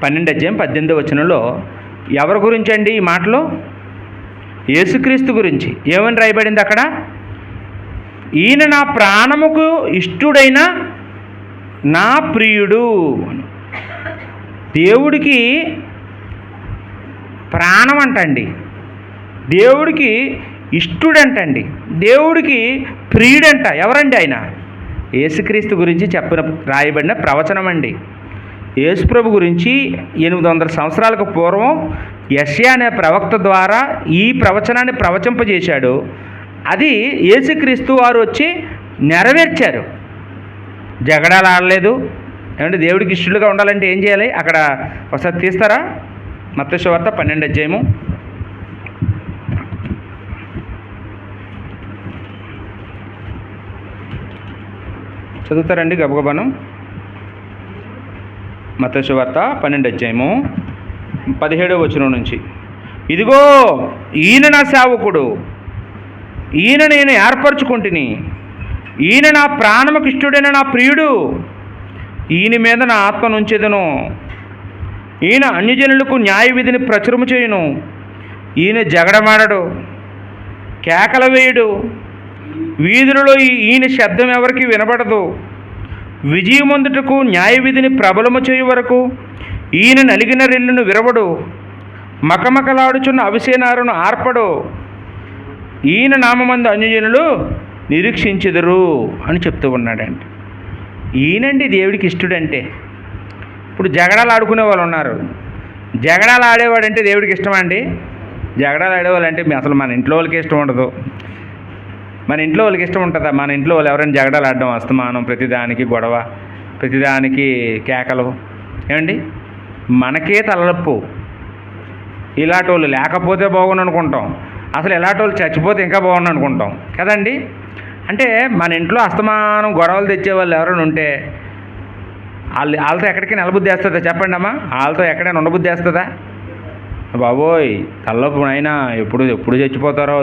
12వ అధ్యాయం 18వ వచనంలో ఎవరి గురించి అండి ఈ మాటలో? యేసుక్రీస్తు గురించి. ఏమని రాయబడింది అక్కడ? ఈయన నా ప్రాణముకు ఇష్టుడైన నా ప్రియుడు. దేవుడికి ప్రాణం అంటండి, దేవుడికి ఇష్టుడంటండి, దేవుడికి ప్రియుడంట. ఎవరండి ఆయన? యేసుక్రీస్తు గురించి రాయబడిన ప్రవచనం అండి. యేసుప్రభు గురించి 800 సంవత్సరాలకు పూర్వం యెషయా అనే ప్రవక్త ద్వారా ఈ ప్రవచనాన్ని ప్రవచింపజేశాడు. అది యేసుక్రీస్తు వారు వచ్చి నెరవేర్చారు. జగడాలు ఆడలేదు. ఏమంటే దేవుడికి ఇష్టలుగా ఉండాలంటే ఏం చేయాలి? అక్కడ ఒకసారి తీస్తారా? మత్తయి సువార్త 12వ అధ్యాయము 17 చదువుతారండి గబగబాను. మత్తయి సువార్త 12వ అధ్యాయము 17వ వచనం నుంచి. ఇదిగో ఈయన నా సేవకుడు, ఈయన నేను ఏర్పరచుకుంటుని, ఈయన నా ప్రాణముకు ఇష్టుడైన నా ప్రియుడు, ఈయన మీద నా ఆత్మ నుంచెదను. ఈయన అన్యజనులకు న్యాయ విధిని ప్రచురము చేయును. ఈయన జగడమాడడు, కేకల వేయుడు, వీధులలో ఈయన శబ్దం ఎవరికి వినబడదు. విజయమందుటకు న్యాయ విధిని ప్రబలము చేయు వరకు ఈయన నలిగిన రెల్లును విరవడు, మకమకలాడుచున్న అవిసేనారును ఆర్పడు. ఈయన నామందు అన్యజనులు నిరీక్షించెదరు అని చెప్తూ ఉన్నాడండి. ఈయనండి దేవుడికి ఇష్టడంటే. ఇప్పుడు జగడాలు ఆడుకునే వాళ్ళు ఉన్నారు. జగడాలు ఆడేవాడంటే దేవుడికి ఇష్టమా అండి? జగడాలు ఆడేవాళ్ళు అంటే అసలు మన ఇంట్లో వాళ్ళకి ఇష్టం ఉండదు. మన ఇంట్లో వాళ్ళకి ఇష్టం ఉంటుందా? మన ఇంట్లో వాళ్ళు ఎవరైనా జగడాలు ఆడడం, అస్తమానం ప్రతిదానికి గొడవ, ప్రతిదానికి కేకలు, ఏమండి మనకే తలనొప్పు. ఇలాంటి వాళ్ళు లేకపోతే బాగుండు అనుకుంటాం, అసలు ఇలాంటి వాళ్ళు చచ్చిపోతే ఇంకా బాగుండు అనుకుంటాం కదండి. అంటే మన ఇంట్లో అస్తమానం గొడవలు తెచ్చేవాళ్ళు ఎవరైనా ఉంటే వాళ్ళతో ఎక్కడికి నిలబుద్ధి వేస్తుందా? చెప్పండి అమ్మా. వాళ్ళతో ఎక్కడైనా ఉండబుద్ధి వేస్తుందా? బాబోయ్ తలనొప్పి అయినా ఎప్పుడు చచ్చిపోతారో,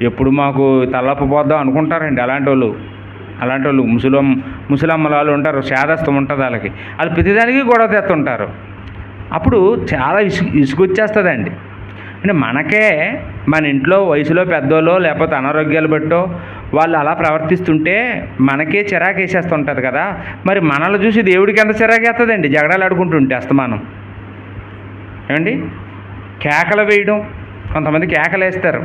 ఎప్పుడు మాకు తలనొప్పి పోద్దాం అనుకుంటారండి అలాంటి వాళ్ళు. ముసలమ్మలాలు ఉంటారు, శాదస్తం ఉంటుంది వాళ్ళకి. వాళ్ళు ప్రతిదానికి గొడవ తెస్తుంటారు. అప్పుడు చాలా ఇసుకొచ్చేస్తుందండి. అంటే మనకే మన ఇంట్లో వయసులో పెద్దోళ్ళో లేకపోతే అనారోగ్యాలు బట్టో వాళ్ళు అలా ప్రవర్తిస్తుంటే మనకే చిరాకు వేసేస్తుంటుంది కదా. మరి మనల్ని చూసి దేవుడికి ఎంత చిరాకు వేస్తుందండి జగడాలు ఆడుకుంటుంటే అస్తమానం. ఏమండి కేకలు వేయడం, కొంతమంది కేకలు వేస్తారు.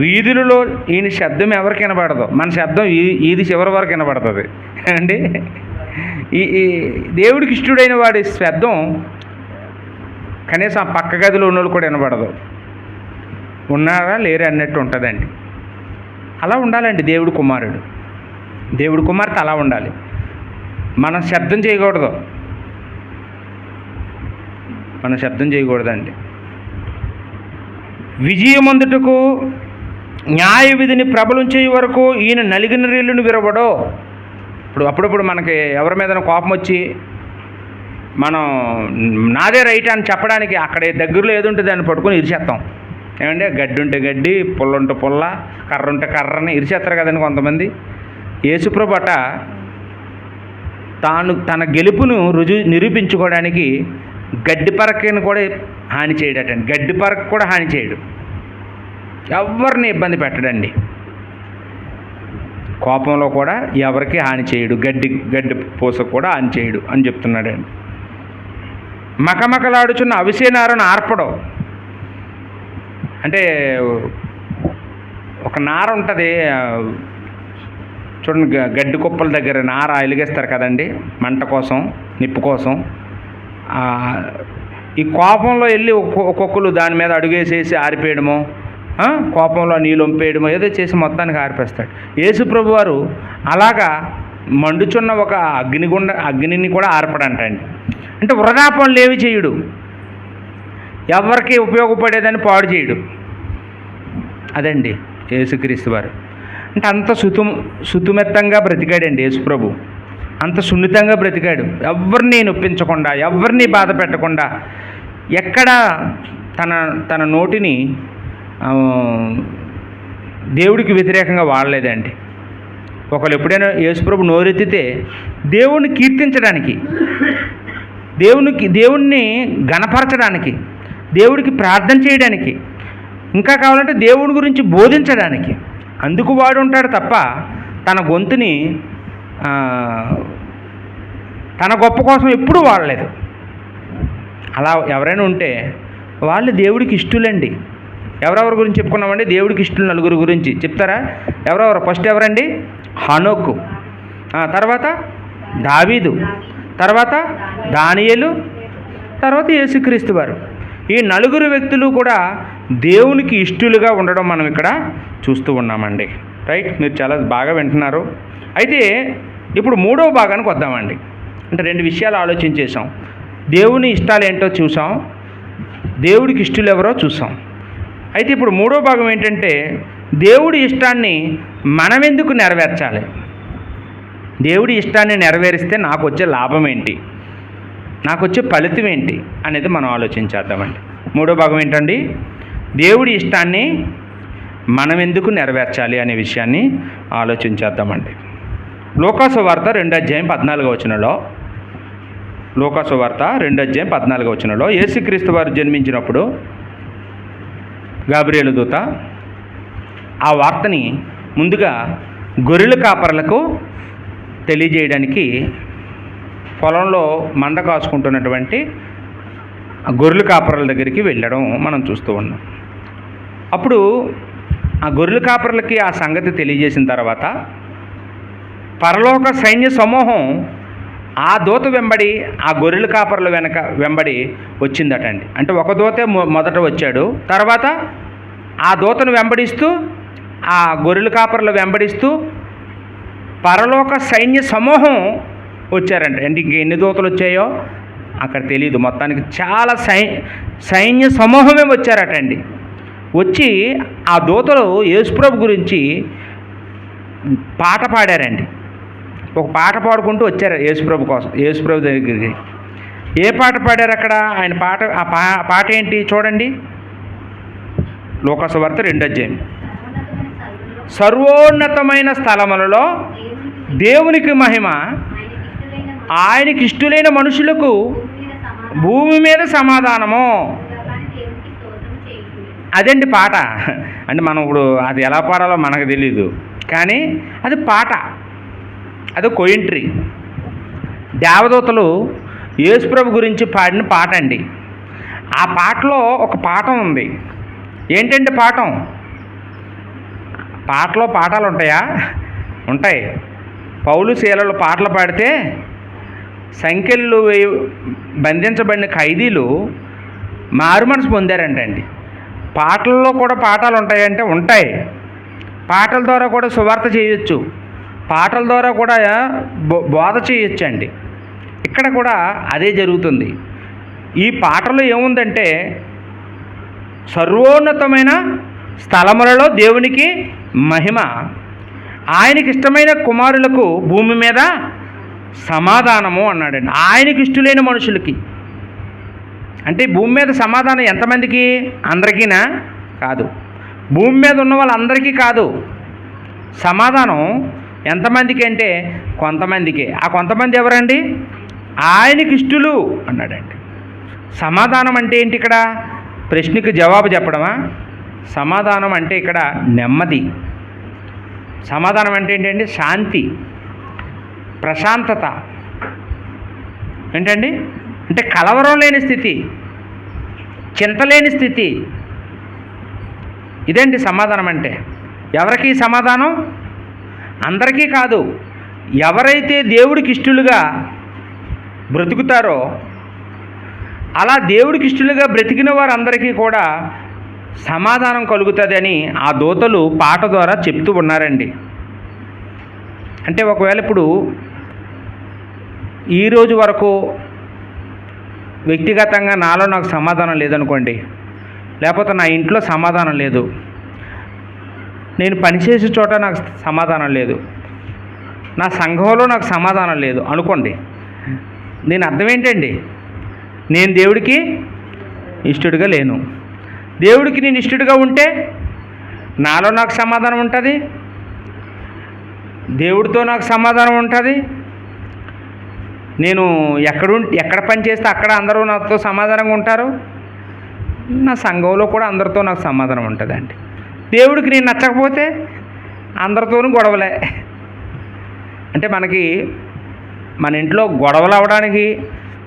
వీధులలో ఈయన శబ్దం ఎవరికి వినబడదు, మన శబ్దం ఈది చివరి వరకు వినబడుతుంది అండి. ఈ దేవుడికి ఇష్టడైన వాడి శబ్దం కనీసం ఆ పక్క గదిలో ఉన్న వాళ్ళు కూడా వినబడదు. ఉన్నారా లేరు అన్నట్టు ఉంటుందండి. అలా ఉండాలండి దేవుడి కుమారుడు, దేవుడి కుమార్తె అలా ఉండాలి. మనం శబ్దం చేయకూడదండి. విజయమందుటకు న్యాయ విధిని ప్రబలం చేయు వరకు ఈయన నలిగిన రీళ్ళను విరవడో. అప్పుడప్పుడు మనకి ఎవరి మీద కోపం వచ్చి మనం నాదే రైట్ అని చెప్పడానికి అక్కడ దగ్గరలో ఏది ఉంటుంది దాన్ని పట్టుకొని ఇరిచేస్తాం. ఏమంటే గడ్డి ఉంటే గడ్డి, పుల్ల ఉంటే పుల్ల, కర్ర ఉంటే కర్రని ఇరిచేస్తారు కదండి కొంతమంది. యేసుప్రభు అట తన గెలుపును నిరూపించుకోవడానికి గడ్డి పరకను కూడా హాని చేయడటండి. గడ్డి పరకు కూడా హాని చేయడు, ఎవరిని ఇబ్బంది పెట్టడండి. కోపంలో కూడా ఎవరికి హాని చేయడు, గడ్డి పూసకు కూడా హాని చేయడు అని చెప్తున్నాడండి. మకమకలాడుచున్న అవిసేనారును ఆర్పడం అంటే ఒక నార ఉంటుంది చూడండి, గడ్డి కుప్పల దగ్గర నార ఎలిగేస్తారు కదండి మంట కోసం, నిప్పు కోసం. ఈ కోపంలో వెళ్ళి ఒక్కొక్కరు దాని మీద అడుగేసేసి ఆరిపేయడమో, కోపంలో నీళ్ళు వంపేయడమో ఏదో చేసి మొత్తానికి ఆరిపేస్తాడు. యేసుప్రభు వారు అలాగా మండుచున్న ఒక అగ్నిని కూడా ఆర్పడంటండి. అంటే వృధా పనులు ఏవి చేయుడు, ఎవరికి ఉపయోగపడేదని పాడు చేయడు. అదండి యేసుక్రీస్తు వారు. అంటే అంత సుతుమెత్తంగా బ్రతికాడండి యేసుప్రభు, అంత సున్నితంగా బ్రతికాడు. ఎవరిని నొప్పించకుండా, ఎవరిని బాధ పెట్టకుండా, ఎక్కడ తన నోటిని దేవుడికి వ్యతిరేకంగా వాడలేదండి. ఒకళ్ళు ఎప్పుడైనా యేసుప్రభు నోరెత్తితే దేవుణ్ణి కీర్తించడానికి, దేవుణ్ణి గణపరచడానికి, దేవుడికి ప్రార్థన చేయడానికి, ఇంకా కావాలంటే దేవుడి గురించి బోధించడానికి అందుకు వాడు ఉంటాడు తప్ప తన గొంతుని తన గొప్ప కోసం ఎప్పుడూ వాడలేదు. అలా ఎవరైనా ఉంటే వాళ్ళు దేవుడికి ఇష్టలండి. ఎవరెవరి గురించి చెప్పుకున్నామండి? దేవుడికి ఇష్టలు నలుగురు గురించి చెప్తారా? ఎవరెవరు? ఫస్ట్ ఎవరండి? హనోకు, తర్వాత దావీదు, తర్వాత దానియేలు, తర్వాత యేసుక్రీస్తు వారు. ఈ నలుగురు వ్యక్తులు కూడా దేవునికి ఇష్టలుగా ఉండడం మనం ఇక్కడ చూస్తూ ఉన్నామండి. రైట్, మీరు చాలా బాగా వింటున్నారు. అయితే ఇప్పుడు మూడవ భాగానికి వద్దామండి. అంటే రెండు విషయాలు ఆలోచించేసాం. దేవుని ఇష్టాలు ఏంటో చూసాం, దేవుడికి ఇష్టలు ఎవరో చూసాం. అయితే ఇప్పుడు మూడో భాగం ఏంటంటే దేవుడి ఇష్టాన్ని మనం ఎందుకు నెరవేర్చాలి, దేవుడి ఇష్టాన్ని నెరవేరిస్తే నాకు వచ్చే లాభం ఏంటి, నాకు వచ్చే ఫలితం ఏంటి అనేది మనం ఆలోచించేద్దామండి. మూడో భాగం ఏంటండి? దేవుడి ఇష్టాన్ని మనం ఎందుకు నెరవేర్చాలి అనే విషయాన్ని ఆలోచించేద్దామండి. లూకాసు వార్త 2:14 లూకాసు వార్త 2:14 యేసుక్రీస్తు వారు జన్మించినప్పుడు గాబ్రియేలు దూత ఆ వార్తని ముందుగా గొర్రెల కాపరులకు తెలియజేయడానికి పొలంలో మంద కాసుకుంటున్నటువంటి గొర్రెల కాపరుల దగ్గరికి వెళ్ళడం మనం చూస్తూ ఉన్నాం. అప్పుడు ఆ గొర్రెల కాపరులకి ఆ సంగతి తెలియజేసిన తర్వాత పరలోక సైన్య సమూహం ఆ దూత వెంబడి ఆ గొర్రెల కాపరుల వెంబడి వచ్చిందటండి. అంటే ఒక దూతే మొదట వచ్చాడు, తర్వాత ఆ దూతను వెంబడిస్తూ ఆ గొర్రెల కాపరులు వెంబడిస్తూ పరలోక సైన్య సమూహం వచ్చారంట. అంటే ఇంక ఎన్ని దూతలు వచ్చాయో అక్కడ తెలియదు, మొత్తానికి చాలా సైన్య సమూహమే వచ్చారటండి. వచ్చి ఆ దూతలు యేసుప్రభు గురించి పాట పాడారండి. ఒక పాట పాడుకుంటూ వచ్చారు యేసుప్రభు కోసం, యేసుప్రభు దగ్గరికి. ఏ పాట పాడారు అక్కడ? ఆయన పాట, ఆ పాట ఏంటి చూడండి. లూకాసు వార్త 2 సర్వోన్నతమైన స్థలములలో దేవునికి మహిమ, ఆయనకి ఇష్టలైన మనుషులకు భూమి మీద సమాధానము. అదండి పాట. అంటే మనం ఇప్పుడు అది ఎలా పాడాలో మనకు తెలీదు, కానీ అది పాట, అది కొయింట్రీ. దేవదూతలు యేసుప్రభు గురించి పాడిన పాట అండి. ఆ పాటలో ఒక పాఠం ఉంది. ఏంటంటే పాటలో పాఠాలు ఉంటాయా? ఉంటాయి. పౌలు శీలలు పాటలు పాడితే సంఖ్యలు బంధించబడిన ఖైదీలు మారుమనసు పొందారంటండి. పాటల్లో కూడా పాఠాలు ఉంటాయంటే ఉంటాయి. పాటల ద్వారా కూడా సువార్త చేయొచ్చు, పాటల ద్వారా కూడా బోధ చేయొచ్చు అండి. ఇక్కడ కూడా అదే జరుగుతుంది. ఈ పాటలో ఏముందంటే సర్వోన్నతమైన స్థలములలో దేవునికి మహిమ, ఆయనకి ఇష్టమైన కుమారులకు భూమి మీద సమాధానము అన్నాడండి. ఆయనకి ఇష్టలైన మనుషులకి. అంటే భూమి మీద సమాధానం ఎంతమందికి? అందరికీనా? కాదు. భూమి మీద ఉన్న వాళ్ళందరికీ కాదు. సమాధానం ఎంతమందికి అంటే కొంతమందికే. ఆ కొంతమంది ఎవరండి? ఆయనకి ఇష్టలు అన్నాడండి. సమాధానం అంటే ఏంటి ఇక్కడ? ప్రశ్నకి జవాబు చెప్పడమా? సమాధానం అంటే ఇక్కడ నెమ్మది. సమాధానం అంటే ఏంటండి? శాంతి, ప్రశాంతత. ఏంటండి? అంటే కలవరం లేని స్థితి, చింతలేని స్థితి. ఇదేంటి సమాధానం అంటే? ఎవరికి సమాధానం? అందరికీ కాదు. ఎవరైతే దేవుడికి ఇష్టలుగా బ్రతుకుతారో, అలా దేవుడికి ఇష్టలుగా బ్రతికిన వారందరికీ కూడా సమాధానం కలుగుతుందని ఆ దూతలు పాట ద్వారా చెప్తూ ఉన్నారండి. అంటే ఒకవేళ ఇప్పుడు ఈరోజు వరకు వ్యక్తిగతంగా నాలో నాకు సమాధానం లేదనుకోండి, లేకపోతే నా ఇంట్లో సమాధానం లేదు, నేను పనిచేసే చోట నాకు సమాధానం లేదు, నా సంఘంలో నాకు సమాధానం లేదు అనుకోండి, దీని అర్థం ఏంటండి? నేను దేవుడికి ఇష్టడుగా లేను. దేవుడికి నేను ఇష్టడుగా ఉంటే నాలో నాకు సమాధానం ఉంటుంది, దేవుడితో నాకు సమాధానం ఉంటుంది. నేను ఎక్కడ పని చేస్తే అక్కడ అందరూ నాతో సమాధానంగా ఉంటారు. నా సంఘంలో కూడా అందరితో నాకు సమాధానం ఉంటుందండి. దేవుడికి నేను నచ్చకపోతే అందరితోనూ గొడవలే. అంటే మన ఇంట్లో గొడవలు అవ్వడానికి,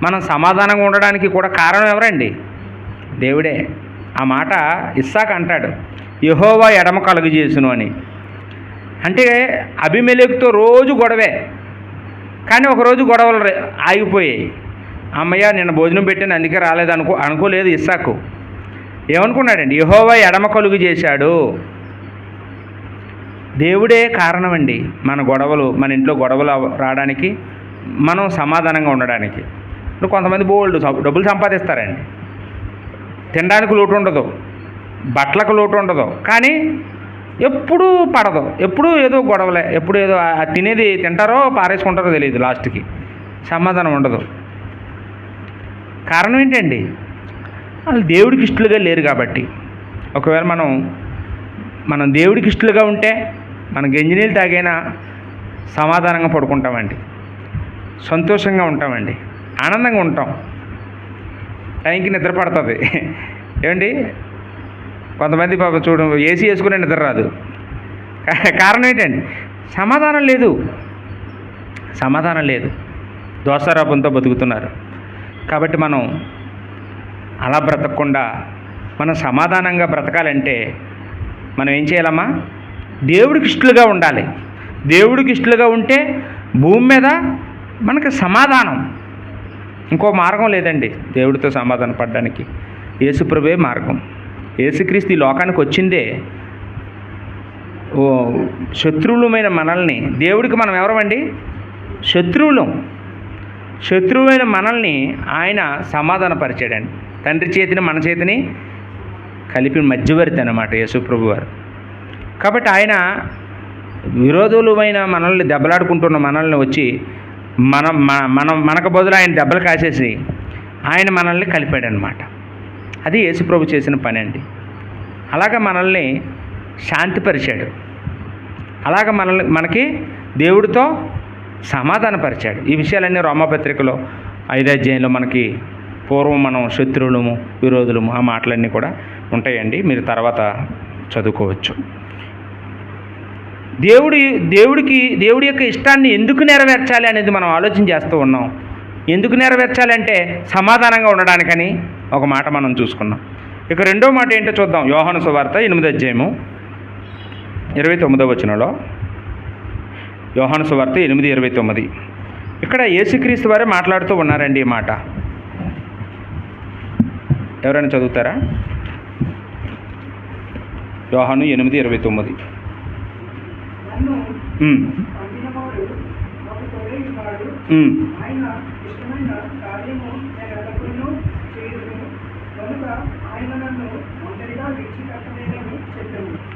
మనం సమాధానంగా ఉండడానికి కూడా కారణం ఎవరండి? దేవుడే. ఆ మాట ఇస్సాకు అంటాడు, యెహోవా ఎడమ కలుగజేసును అని. అంటే అబీమెలెకుతో రోజు గొడవే, కానీ ఒకరోజు గొడవలు ఆగిపోయాయి. అమ్మయ్య నిన్న భోజనం పెట్టాను అందుకే రాలేదు అనుకోలేదు ఇస్సాకు. ఏమనుకున్నాడండి? యెహోవా ఎడమ కలుగు చేశాడు. దేవుడే కారణం అండి మన ఇంట్లో గొడవలు రావడానికి, మనం సమాధానంగా ఉండడానికి. ఇప్పుడు కొంతమంది డబ్బులు సంపాదిస్తారండి, తినడానికి లోటు ఉండదు, బట్టలకు లోటు ఉండదు, కానీ ఎప్పుడూ పడదు, ఎప్పుడూ ఏదో గొడవలే, ఎప్పుడు ఏదో తినేది తింటారో పారేసుకుంటారో తెలియదు, లాస్ట్కి సమాధానం ఉండదు. కారణం ఏంటండి? వాళ్ళు దేవుడికి ఇష్టలుగా లేరు కాబట్టి. ఒకవేళ మనం దేవుడికి ఇష్టలుగా ఉంటే మనం గంజినీళ్ళు తాగైనా సమాధానంగా పడుకుంటామండి, సంతోషంగా ఉంటామండి, ఆనందంగా ఉంటాం, టైంకి నిద్ర పడుతుంది. ఏమండి, కొంతమంది పాప ఏసీ వేసుకునే నిద్ర రాదు. కారణం ఏంటండి? సమాధానం లేదు, దోషారోపంతో బతుకుతున్నారు. కాబట్టి మనం అలా బ్రతకకుండా మనం సమాధానంగా బ్రతకాలంటే మనం ఏం చేయాలమ్మా? దేవుడికి ఇష్టలుగా ఉండాలి. దేవుడికి ఇష్టలుగా ఉంటే భూమి మీద మనకు సమాధానం. ఇంకో మార్గం లేదండి దేవుడితో సమాధానం పడడానికి. యేసుప్రభువే మార్గం. యేసుక్రీస్తు ఈ లోకానికి వచ్చిందే శత్రువులమైన మనల్ని, దేవుడికి మనం ఎవరమండి? శత్రువులైన మనల్ని ఆయన సమాధానపరిచాడండి. తండ్రి చేతిని మన చేతిని కలిపి మధ్యవర్తి అన్నమాట యేసుప్రభు వారు. కాబట్టి ఆయన విరోధులమైన మనల్ని దెబ్బలాడుకుంటున్న మనల్ని వచ్చి మనకు బదులు ఆయన దెబ్బలు కాసేసి ఆయన మనల్ని కలిపాడనమాట. అది యేసుప్రభు చేసిన పని అండి. అలాగ మనల్ని శాంతిపరిచాడు, అలాగ మనకి దేవుడితో సమాధానపరిచాడు. ఈ విషయాలన్నీ రోమాపత్రికలో 5వ అధ్యాయంలో మనకి పూర్వం మనం శత్రువులము విరోధులము ఆ మాటలన్నీ కూడా ఉంటాయండి, మీరు తర్వాత చదువుకోవచ్చు. దేవుడి యొక్క ఇష్టాన్ని ఎందుకు నెరవేర్చాలి అనేది మనం ఆలోచన చేస్తూ ఉన్నాం. ఎందుకు నెరవేర్చాలి అంటే సమాధానంగా ఉండడానికని ఒక మాట మనం చూసుకున్నాం. ఇక రెండో మాట ఏంటో చూద్దాం. యోహాను సువార్త 8వ అధ్యాయము 29వ వచనంలో, యోహాను సువార్త 8:29 ఇక్కడ యేసుక్రీస్తు వారే మాట్లాడుతూ ఉన్నారండి. ఈ మాట ఎవరైనా చదువుతారా? యోహాను 8:29.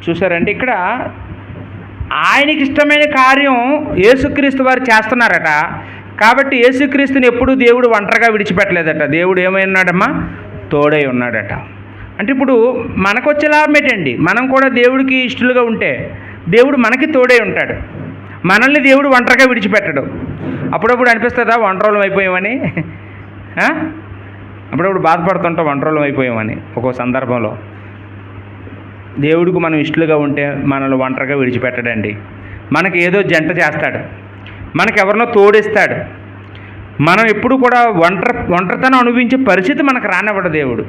చూసారండి, ఇక్కడ ఆయనకి ఇష్టమైన కార్యం యేసుక్రీస్తు వారు చేస్తున్నారట. కాబట్టి యేసుక్రీస్తుని ఎప్పుడూ దేవుడు ఒంటరిగా విడిచిపెట్టలేదట. దేవుడు ఏమైనాడమ్మా? తోడై ఉన్నాడట. అంటే ఇప్పుడు మనకు వచ్చే లాభం ఏంటండి? మనం కూడా దేవుడికి ఇష్టలుగా ఉంటే దేవుడు మనకి తోడై ఉంటాడు. మనల్ని దేవుడు ఒంటరిగా విడిచిపెట్టడు. అప్పుడప్పుడు అనిపిస్తుందా ఒంటరోళం అయిపోయామని? అప్పుడప్పుడు బాధపడుతుంటాం ఒంటరోళం అయిపోయామని. ఒక్కో సందర్భంలో దేవుడికి మనం ఇష్టలుగా ఉంటే మనల్ని ఒంటరిగా విడిచిపెట్టడండి. మనకి ఏదో జంట చేస్తాడు, మనకెవరినో తోడిస్తాడు. మనం ఎప్పుడు కూడా ఒంటరితనం అనుభవించే పరిస్థితి మనకు రానివ్వడు దేవుడు.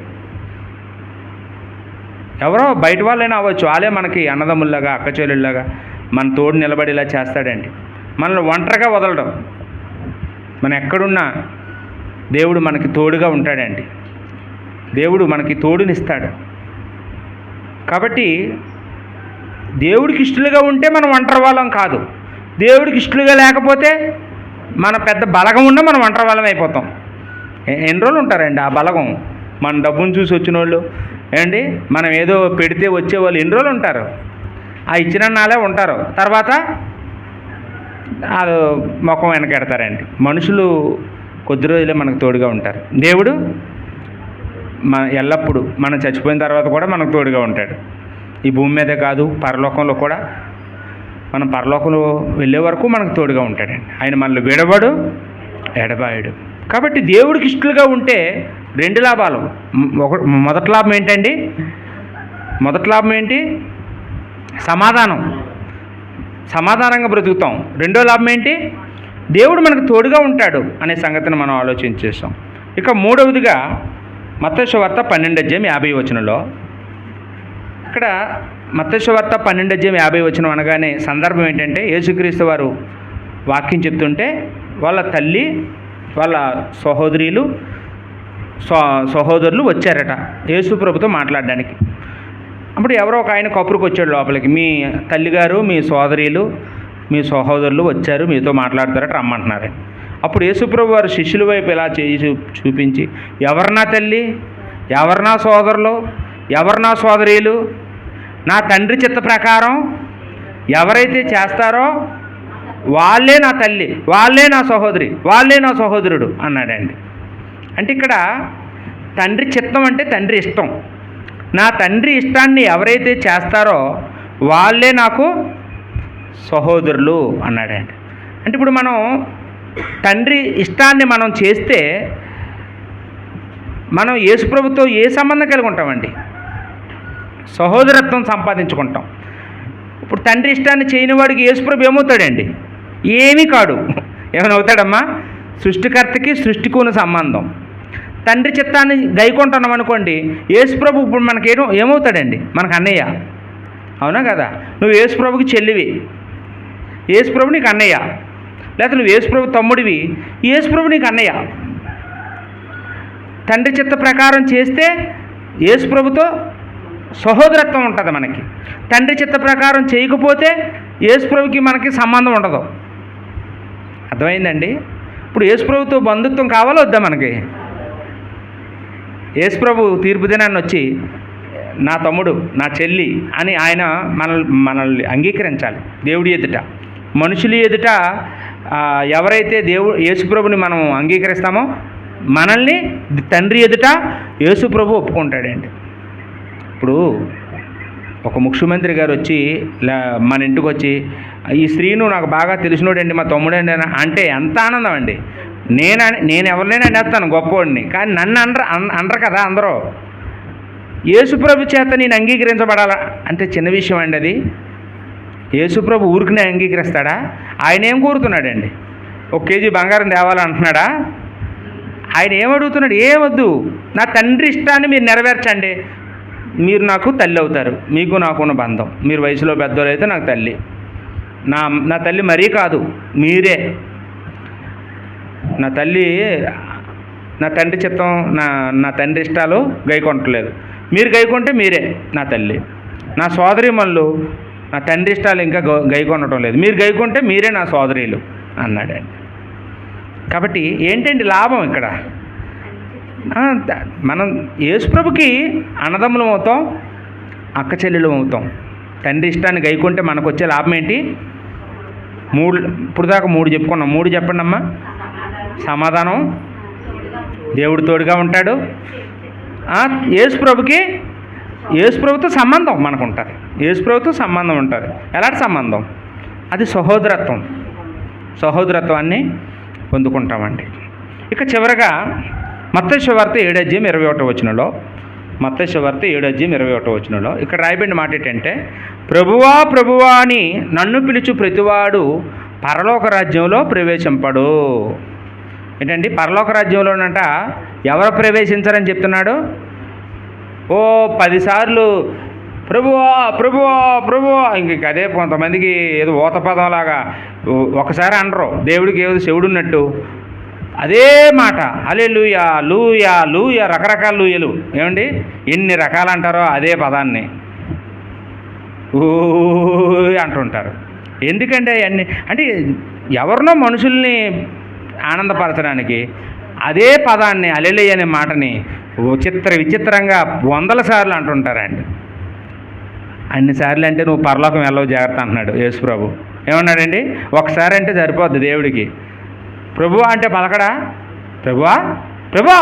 ఎవరో బయట వాళ్ళైనా అవ్వచ్చు, వాళ్ళే మనకి అన్నదమ్ముల్లాగా అక్కచెల్లెళ్ళలాగా మన తోడు నిలబడేలా చేస్తాడండి. మనల్ని ఒంటరిగా వదలడం. మనం ఎక్కడున్నా దేవుడు మనకి తోడుగా ఉంటాడండి. దేవుడు మనకి తోడునిస్తాడు. కాబట్టి దేవుడికి ఇష్టలుగా ఉంటే మనం ఒంటరి వాళ్ళం కాదు. దేవుడికి ఇష్టలుగా లేకపోతే మన పెద్ద బలగం ఉన్నా మనం ఒంటరి వాళ్ళం అయిపోతాం. ఎన్ని రోజులు ఉంటారండి ఆ బలగం? మన డబ్బును చూసి వచ్చిన వాళ్ళు ఏమండి, మనం ఏదో పెడితే వచ్చేవాళ్ళు ఎన్ని రోజులు ఉంటారు? ఆ ఇచ్చిన నాలే ఉంటారు, తర్వాత వాళ్ళు ముఖం వెనకెడతారండి. మనుషులు కొద్ది రోజులే మనకు తోడుగా ఉంటారు. దేవుడు ఎల్లప్పుడూ మనం చచ్చిపోయిన తర్వాత కూడా మనకు తోడుగా ఉంటాడు. ఈ భూమి మీదే కాదు, పరలోకంలో కూడా. మనం పరలోకంలో వెళ్ళే వరకు మనకు తోడుగా ఉంటాడండి. ఆయన మనల్ని విడవడు, ఎడబాయడు. కాబట్టి దేవుడికి ఇష్టలుగా ఉంటే 2 లాభాలు. మొదటి లాభం ఏంటండి? మొదటి లాభం ఏంటి? సమాధానంగా బ్రతుకుతాం. రెండో లాభం ఏంటి? దేవుడు మనకు తోడుగా ఉంటాడు అనే సంగతిని మనం ఆలోచించేస్తాం. ఇక మూడవదిగా మత్తయి సువార్త 12:50 ఇక్కడ మత్తయి సువార్త 12:50 అనగానే సందర్భం ఏంటంటే, యేసుక్రీస్తు వారు వాక్యం చెప్తుంటే వాళ్ళ తల్లి, వాళ్ళ సహోదరులు వచ్చారట యేసు ప్రభుతో మాట్లాడడానికి. అప్పుడు ఎవరో ఒక ఆయన కప్పురికి వచ్చాడు లోపలికి. మీ తల్లిగారు, మీ సోదరీలు, మీ సహోదరులు వచ్చారు, మీతో మాట్లాడతారట, రమ్మంటున్నారు. అప్పుడు యేసుప్రభు వారు శిష్యుల వైపు ఇలా చేయి చూపించి, ఎవరు నా తల్లి, ఎవరు నా సోదరులు, ఎవరు నా సోదరీలు, నా తండ్రి చిత్త ప్రకారం ఎవరైతే చేస్తారో వాళ్ళే నా తల్లి, వాళ్ళే నా సహోదరి, వాళ్ళే నా సహోదరుడు అన్నాడండి. అంటే ఇక్కడ తండ్రి చిత్తం అంటే తండ్రి ఇష్టం. నా తండ్రి ఇష్టాన్ని ఎవరైతే చేస్తారో వాళ్ళే నాకు సహోదరులు అన్నాడండి. అంటే ఇప్పుడు మనం తండ్రి ఇష్టాన్ని మనం చేస్తే మనం యేసుప్రభుతో ఏ సంబంధం కలిగి ఉంటామండి? సహోదరత్వం సంపాదించుకుంటాం. ఇప్పుడు తండ్రి ఇష్టాన్ని చేయని వాడికి యేసుప్రభు ఏమవుతాడండి? ఏమీ కాడు. ఏమైనా అవుతాడమ్మా? సృష్టికర్తకి సృష్టికి ఉన్న సంబంధం. తండ్రి చిత్తాన్ని గైకొంటున్నాం అనుకోండి, యేసుప్రభు ఇప్పుడు మనకి ఏమవుతాడండి? మనకు అన్నయ్య. అవునా కదా? నువ్వు యేసుప్రభుకి చెల్లివి, యేసుప్రభు నీకు అన్నయ్య. లేకపోతే నువ్వు యేసుప్రభు తమ్ముడివి, యేసుప్రభు నీకు అన్నయ్య. తండ్రి చిత్త ప్రకారం చేస్తే యేసుప్రభుతో సహోదరత్వం ఉంటుంది మనకి. తండ్రి చిత్త ప్రకారం చేయకపోతే యేసుప్రభుకి మనకి సంబంధం ఉండదు. అర్థమైందండి? ఇప్పుడు యేసుప్రభుతో బంధుత్వం కావాలో వద్దా మనకి? యేసుప్రభు తీర్పు దినాన్ని వచ్చి నా తమ్ముడు, నా చెల్లి అని ఆయన మనల్ని అంగీకరించాలి. దేవుడి ఎదుట, మనుషుల ఎదుట ఎవరైతే యేసుప్రభుని మనం అంగీకరిస్తామో మనల్ని తండ్రి ఎదుట యేసుప్రభు ఒప్పుకుంటాడండి. ఇప్పుడు ఒక ముఖ్యమంత్రి గారు వచ్చి మన ఇంటికి వచ్చి, ఈ స్త్రీను నాకు బాగా తెలిసినోడండి, మా తమ్ముడండి అంటే ఎంత ఆనందం అండి. నేను ఎవరినైనా అనేస్తాను గొప్పవాడిని, కానీ నన్ను అనరు కదా అందరూ. యేసుప్రభు చేత నేను అంగీకరించబడాలా అంటే చిన్న విషయం అండి అది. యేసుప్రభు ఊరికినే అంగీకరిస్తాడా? ఆయన ఏం కోరుతున్నాడండి? 1 కేజీ బంగారం తేవాలంటున్నాడా? ఆయన ఏమడుగుతున్నాడు? ఏమొద్దు, నా తండ్రి ఇష్టాన్ని మీరు నెరవేర్చండి, మీరు నాకు తల్లి అవుతారు, మీకు నాకున్న బంధం. మీరు వయసులో పెద్దోళ్ళు అయితే నాకు తల్లి, నా తల్లి మరీ కాదు, మీరే నా తల్లి. నా తండ్రి చిత్తం, నా తండ్రి ఇష్టాలు గైకొంటలేదు, మీరు గైకొంటే మీరే నా తల్లి. నా సోదరీమణులు నా తండ్రి ఇష్టాలు ఇంకా గైకొనటం లేదు, మీరు గైకొంటే మీరే నా సోదరీలు అన్నాడండి. కాబట్టి ఏంటండి లాభం ఇక్కడ? మనం యేసుప్రభుకి అన్నదమ్ములం అవుతాం, అక్క చెల్లెలు అవుతాం. తండ్రి ఇష్టాన్ని గైకొంటే మనకు వచ్చే లాభం ఏంటి? ఇప్పుడు దాకా 3 చెప్పుకున్నాం. 3 చెప్పండి అమ్మా. సమాధానం, దేవుడు తోడుగా ఉంటాడు, యేసుప్రభుతో సంబంధం మనకు ఉంటుంది, యేసుప్రభుతో సంబంధం ఉంటుంది. ఎలాంటి సంబంధం? అది సహోదరత్వాన్ని పొందుకుంటామండి. ఇక చివరగా మత్తయి సువార్త 7:21 మత్తయి సువార్త 7:21 ఇక్కడ రాయబడిన మాట ఏంటంటే, ప్రభువా ప్రభువా అని నన్ను పిలుచు ప్రతివాడు పరలోక రాజ్యంలో ప్రవేశింపడు. ఏంటండి? పరలోక రాజ్యంలోనంట ఎవరు ప్రవేశించారని చెప్తున్నాడు? 10 సార్లు ప్రభువా ప్రభువా ప్రభువా, ఇంక అదే కొంతమందికి ఏదో ఊత పదంలాగా ఒకసారి అనరు, దేవుడికి ఏదో చెవుడున్నట్టు అదే మాట హల్లెలూయా లూయా లూయా, రకరకాల లూయలు. ఏమండి? ఎన్ని రకాలు అంటారో అదే పదాన్ని అంటుంటారు. ఎందుకంటే అవన్నీ అంటే ఎవరినో మనుషుల్ని ఆనందపరచడానికి అదే పదాన్ని, హల్లెలూయా అనే మాటని విచిత్రంగా 100 సార్లు అంటుంటారండి. అన్నిసార్లు అంటే నువ్వు పరలోకం వెళ్ళవు జాగ్రత్త అంటున్నాడు యేసుప్రభు. ఏమన్నాడండి? ఒకసారి అంటే సరిపోద్ది దేవుడికి. ప్రభువా అంటే పలకడా? ప్రభువా ప్రభువా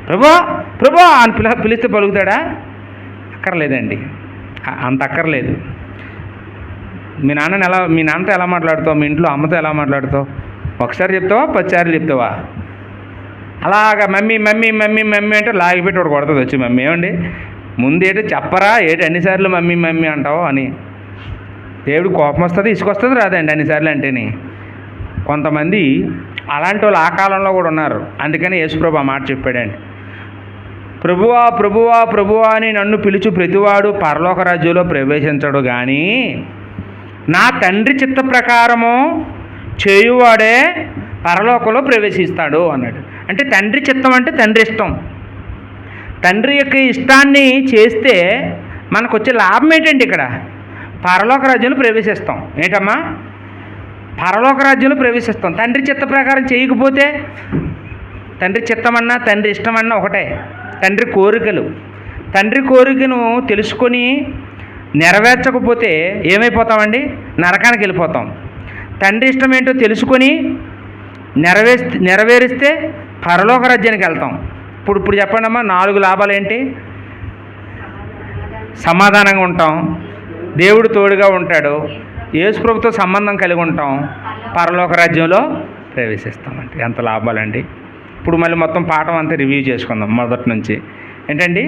ప్రభువా ప్రభువా అని పిలిస్తే పలుకుతాడా? అక్కర్లేదండి. అంత అక్కర్లేదు. మీ నాన్నతో ఎలా మాట్లాడుతావు, మీ ఇంట్లో అమ్మతో ఎలా మాట్లాడుతావు? ఒకసారి చెప్తావా, 10 సార్లు చెప్తావా? అలాగా మమ్మీ మమ్మీ మమ్మీ మమ్మీ అంటే లాగిపెట్టి ఒకటి కొడుతుంది వచ్చి మమ్మీ. ఏమండి ముందు ఏంటో చెప్పరా, ఏంటి అన్నిసార్లు మమ్మీ మమ్మీ అంటావు అని. దేవుడు కోపం వస్తుంది, ఇసుకొస్తుంది రాదండి అన్నిసార్లు అంటేని. కొంతమంది అలాంటి వాళ్ళు ఆ కాలంలో కూడా ఉన్నారు. అందుకని యేసుప్రభు ఆ మాట చెప్పాడండి. ప్రభువా ప్రభువా ప్రభువా అని నన్ను పిలుచు ప్రతివాడు పరలోక రాజ్యంలో ప్రవేశించడు, కానీ నా తండ్రి చిత్త ప్రకారము చేయువాడే పరలోకంలో ప్రవేశిస్తాడు అన్నాడు. అంటే తండ్రి చిత్తం అంటే తండ్రి ఇష్టం. తండ్రి యొక్క ఇష్టాన్ని చేస్తే మనకు వచ్చే లాభం ఏంటండి? ఇక్కడ పరలోక రాజ్యంలో ప్రవేశిస్తాం. ఏంటమ్మా? పరలోక రాజ్యంలో ప్రవేశిస్తాం. తండ్రి చిత్త ప్రకారం చేయకపోతే, తండ్రి చిత్తమన్నా తండ్రి ఇష్టమన్నా ఒకటే. తండ్రి కోరికను తెలుసుకొని నెరవేర్చకపోతే ఏమైపోతామండి? నరకానికి వెళ్ళిపోతాం. తండ్రి ఇష్టం ఏంటో తెలుసుకొని నెరవేరిస్తే పరలోక రాజ్యానికి వెళ్తాం. ఇప్పుడు చెప్పండి అమ్మా, 4 లాభాలు ఏంటి? సమాధానంగా ఉంటాం, దేవుడు తోడుగా ఉంటాడు, యేసుప్రభుతో సంబంధం కలిగి ఉంటాం, పరలోక రాజ్యంలో ప్రవేశిస్తామండి. ఎంత లాభాలండి! ఇప్పుడు మళ్ళీ మొత్తం పాఠం అంతా రివ్యూ చేసుకుందాం మొదటి నుంచి. ఏంటండి?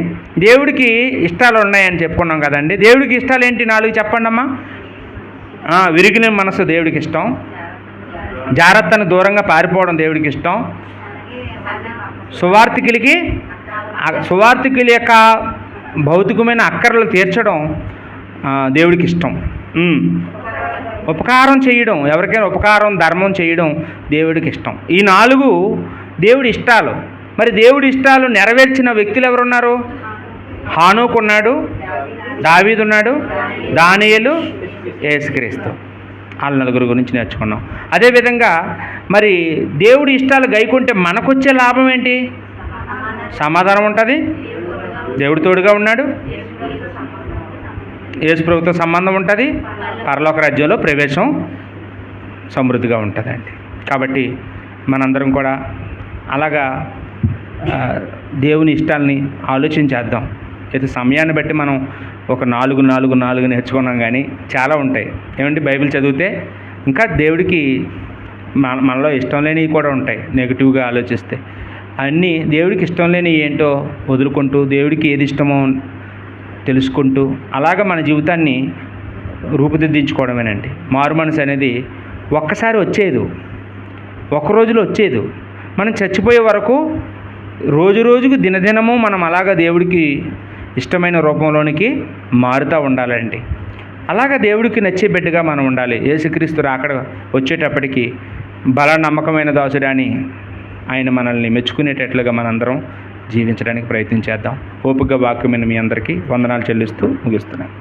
దేవుడికి ఇష్టాలు ఉన్నాయని చెప్పుకున్నాం కదండి. దేవుడికి ఇష్టాలు ఏంటి? 4 చెప్పండి అమ్మా. విరిగిన మనసు దేవుడికి ఇష్టం, జాగ్రత్తను దూరంగా పారిపోవడం దేవుడికి ఇష్టం, సువార్థికుల యొక్క భౌతికమైన అక్కర్లు తీర్చడం దేవుడికి ఇష్టం, ఉపకారం చేయడం, ఎవరికైనా ఉపకారం ధర్మం చేయడం దేవుడికి ఇష్టం. ఈ 4 దేవుడి ఇష్టాలు. మరి దేవుడి ఇష్టాలు నెరవేర్చిన వ్యక్తులు ఎవరున్నారు? హానోకు ఉన్నాడు, దావీదు ఉన్నాడు, దానియేలు, యేసుక్రీస్తు. వాళ్ళ 4 గురించి నేర్చుకున్నాం. అదేవిధంగా మరి దేవుడి ఇష్టాలు గైకుంటే మనకొచ్చే లాభం ఏంటి? సమాధానం ఉంటుంది, దేవుడి తోడుగా ఉన్నాడు, యేసుప్రభుతో సంబంధం ఉంటుంది, పరలోక రాజ్యంలో ప్రవేశం సమృద్ధిగా ఉంటుందండి. కాబట్టి మనందరం కూడా అలాగా దేవుని ఇష్టాలని ఆలోచించేద్దాం. అయితే సమయాన్ని బట్టి మనం ఒక 4 నేర్చుకున్నాం, కానీ చాలా ఉంటాయి. ఏమంటే బైబిల్ చదివితే ఇంకా దేవుడికి మనలో ఇష్టం లేనివి కూడా ఉంటాయి. నెగిటివ్గా ఆలోచిస్తే అన్నీ దేవుడికి ఇష్టం లేని ఏంటో వదులుకుంటూ, దేవుడికి ఏది ఇష్టమో తెలుసుకుంటూ అలాగ మన జీవితాన్ని రూపుదిద్దించుకోవడమేనండి. మారు మనసు అనేది ఒక్కసారి వచ్చేది, ఒక రోజులో వచ్చేది. మనం చచ్చిపోయే వరకు రోజుకు దినదినము మనం అలాగా దేవుడికి ఇష్టమైన రూపంలోనికి మారుతూ ఉండాలండి. అలాగా దేవుడికి నచ్చే బిడ్డగా మనం ఉండాలి. యేసుక్రీస్తు రాకడ వచ్చేటప్పటికి బల నమ్మకమైన దాసుడని ఆయన మనల్ని మెచ్చుకునేటట్లుగా మనందరం జీవించడానికి ప్రయత్నం చేద్దాం. ఓపికగా వాక్యమైన మీ అందరికీ వందనాలు చెల్లిస్తూ ముగిస్తున్నాను.